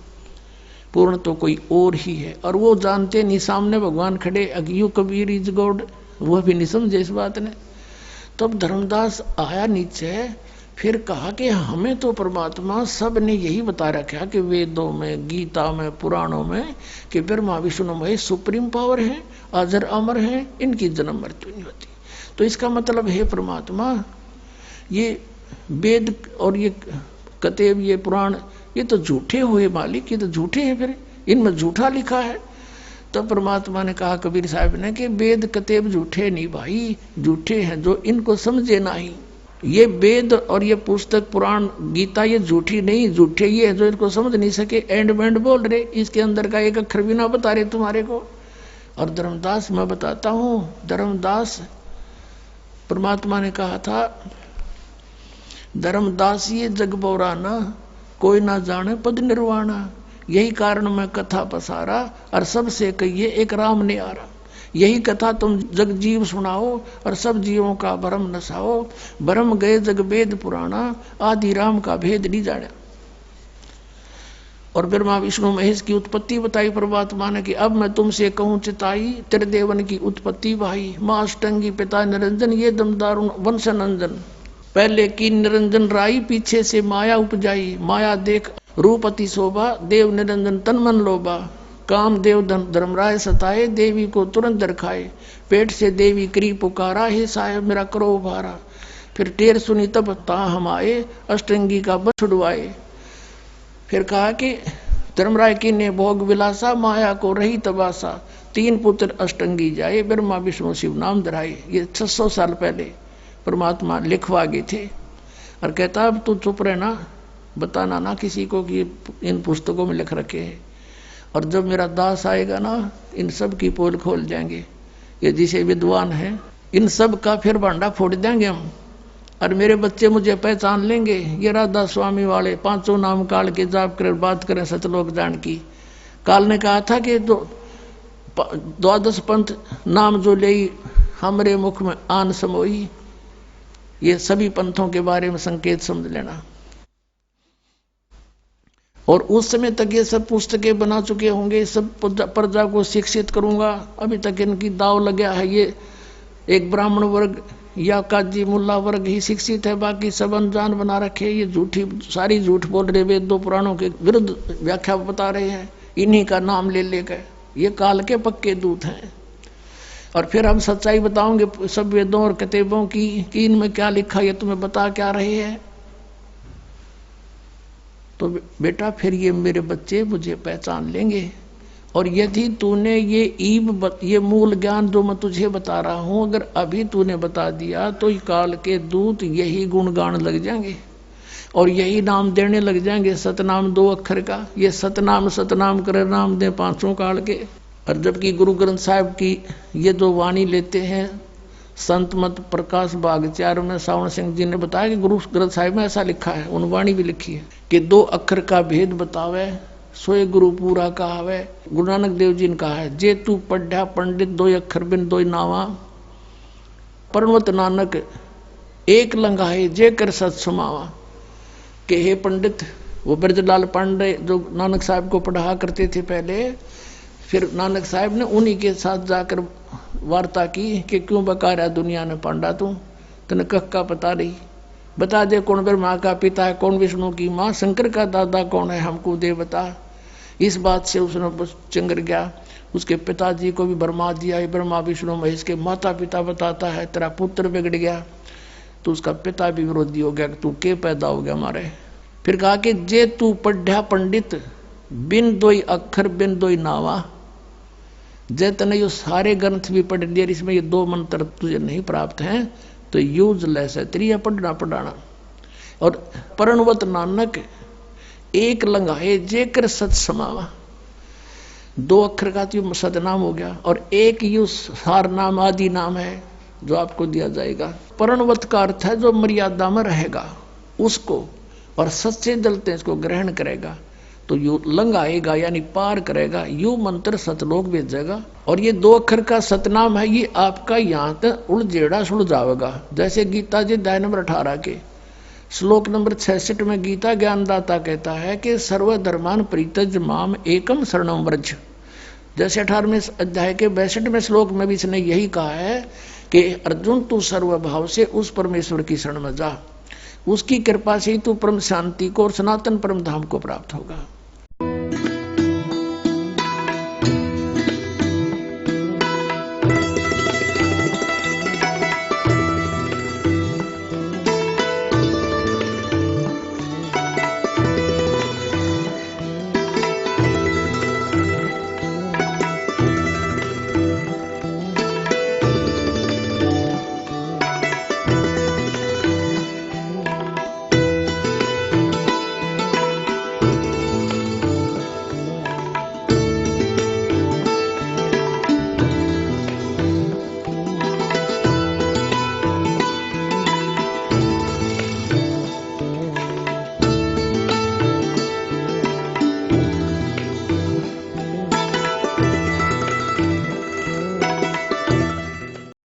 पूर्ण तो कोई और ही है। और वो जानते नहीं, सामने भगवान खड़े, अगियो कबीर इज गॉड, वह भी नहीं समझे इस बात ने। तब धर्मदास आया नीचे, फिर कहा कि हमें तो परमात्मा सब ने यही बता रखा कि वेदों में, गीता में, पुराणों में कि ब्रह्मा विष्णु महेश सुप्रीम पावर है, अजर अमर है, इनकी जन्म मृत्यु नहीं होती। तो इसका मतलब है परमात्मा, ये वेद और ये कतेब, ये पुराण, ये तो झूठे हुए मालिक, ये तो झूठे हैं, फिर इनमें झूठा लिखा है। तो परमात्मा ने कहा कबीर साहब ने कि वेद कतेब झूठे नहीं भाई, झूठे हैं जो इनको समझे नहीं। ये वेद और ये पुस्तक पुराण गीता ये झूठी नहीं, झूठे ये है जो इनको समझ नहीं सके, एंड बैंड बोल रहे, इसके अंदर का एक अक्षर भी ना बता रहे तुम्हारे को। और धर्मदास मैं बताता हूं, धर्मदास परमात्मा ने कहा था, धर्मदास ये जग बौराना कोई ना जाने पद निर्वाणा, यही कारण मैं कथा पसारा और सबसे कहिए एक राम ने आ रहा। यही कथा तुम जग जीव सुनाओ और सब जीवों का भरम नसाओ। भरम गए जग वेद पुराना, आदि राम का भेद नहीं जाना। और ब्रह्मा विष्णु महेश की उत्पत्ति बताई परमात्मा ने कि अब मैं तुमसे कहूं चिताई, त्रिदेवन की उत्पत्ति भाई। माँ अष्टंगी पिता निरंजन, ये दमदारुण वंश नंदन। पहले की निरंजन राई, पीछे से माया उपजाई। माया देख रूप अति शोभा, देव निरंजन तन मन लोभा। काम देव धर्मराय सताए, देवी को तुरंत दरखाए। पेट से देवी करी पुकारा, हे साहेब मेरा करो उभारा। फिर टेर सुनी तब ता हम आए, अष्टंगी का बस छुड़वाए। फिर कहा कि धर्मराय की ने भोग विलासा, माया को रही तबासा। 3 पुत्र अष्टंगी जाए, ब्रह्मा विष्णु शिव नाम धराए। ये 600 साल पहले परमात्मा लिखवा गए थे। और कहता अब तू चुप रहना, बताना ना किसी को कि इन पुस्तकों में लिख रखे हैं। और जब मेरा दास आएगा ना, इन सब की पोल खोल जाएंगे। ये जिसे विद्वान हैं इन सब का फिर भांडा फोड़ देंगे हम। और मेरे बच्चे मुझे पहचान लेंगे। ये राधा स्वामी वाले 5 नाम काल के जाप कर बात करें सतलोक जान की। काल ने कहा था कि 12 पंथ नाम जो ले हमरे मुख में आन समोई। ये सभी पंथों के बारे में संकेत समझ लेना। और उस समय तक ये सब पुस्तकें बना चुके होंगे, सब प्रजा को शिक्षित करूंगा। अभी तक इनकी दाव लगा है। ये एक ब्राह्मण वर्ग या काजी मुल्ला वर्ग ही शिक्षित है, बाकी सब अनजान बना रखे। ये झूठी सारी झूठ बोल रहे, वेदों पुराणों के विरुद्ध व्याख्या बता रहे हैं इन्हीं का नाम ले लेकर। ये काल के पक्के दूत हैं। और फिर हम सच्चाई बताओगे सब वेदों और किताबों की कि इनमें क्या लिखा ये तुम्हें बता क्या रहे हैं। तो बेटा फिर ये मेरे बच्चे मुझे पहचान लेंगे। और यदि तूने ये मूल ज्ञान जो मैं तुझे बता रहा हूं अगर अभी तूने बता दिया तो काल के दूत यही गुणगान लग जाएंगे और यही नाम देने लग जाएंगे। सतनाम 2 अक्षर का, ये सतनाम सतनाम करे नाम दे 5 काल के। और जबकि गुरु ग्रंथ साहिब की ये जो वाणी लेते हैं संत मत प्रकाश बाग 4 में सावण सिंह जी ने बताया कि गुरु ग्रंथ साहिब में ऐसा लिखा है, उन वाणी भी लिखी है कि 2 अक्षर का भेद बतावे सोए गुरु पूरा कहावे। गुरु नानक देव जी ने कहा है जे तू पढ़ा पंडित 2 अक्षर बिन 2 नावा। परमत नानक एक लंघाए जे कर सत सुमावा। कि हे पंडित, वो ब्रजलाल पांडे जो नानक साहब को पढ़ा करते थे पहले, फिर नानक साहब ने उन्हीं के साथ जाकर वार्ता की कि क्यों बका रहा दुनिया ने पांडा तू, तने कख का पता नहीं, बता दे कौन ब्रह्मा का पिता है, कौन विष्णु की माँ, शंकर का दादा कौन है, हमको दे बता। इस बात से उसने चंगर गया। उसके पिताजी को भी ब्रह्मा दिया, ब्रह्मा विष्णु महेश के माता पिता बताता है तेरा पुत्र बिगड़ गया। तो उसका पिता भी विरोधी हो गया कि तू के पैदा हो गया हमारे। फिर कहा कि जे तू पढ़ा पंडित बिन 2 अक्षर बिन 2 नावा। जे तने यो सारे ग्रंथ भी पढ़ लिए, इसमें ये 2 मंत्र तुझे नहीं प्राप्त हैं तो यूजलेस है तेरी पढ़ना पढ़ाना। और परणवत नानक एक लंघाए जेकर सत समावा। 2 अक्षर का तो सतनाम हो गया और एक यू सार नाम आदि नाम है जो आपको दिया जाएगा। परणवत का अर्थ है जो मर्यादा में रहेगा उसको, और सच्चे जलते इसको ग्रहण करेगा तो यू लंघाएगा यानी पार करेगा, यू मंत्र सतलोक भेजेगा। और ये 2 अक्षर का सतनाम है, ये आपका यहाँ तक उलझेड़ा सुलझावेगा। जैसे गीता जी अध्याय नंबर 18 के श्लोक नंबर 66 में गीता ज्ञानदाता कहता है कि सर्वधर्मान परित्यज माम एकम शरणम व्रज। जैसे 18वें अध्याय के 62वें श्लोक में भी इसने यही कहा है कि अर्जुन तू सर्वभाव से उस परमेश्वर की शरण में जा, उसकी कृपा से ही तू परम शांति को और सनातन परम धाम को प्राप्त होगा।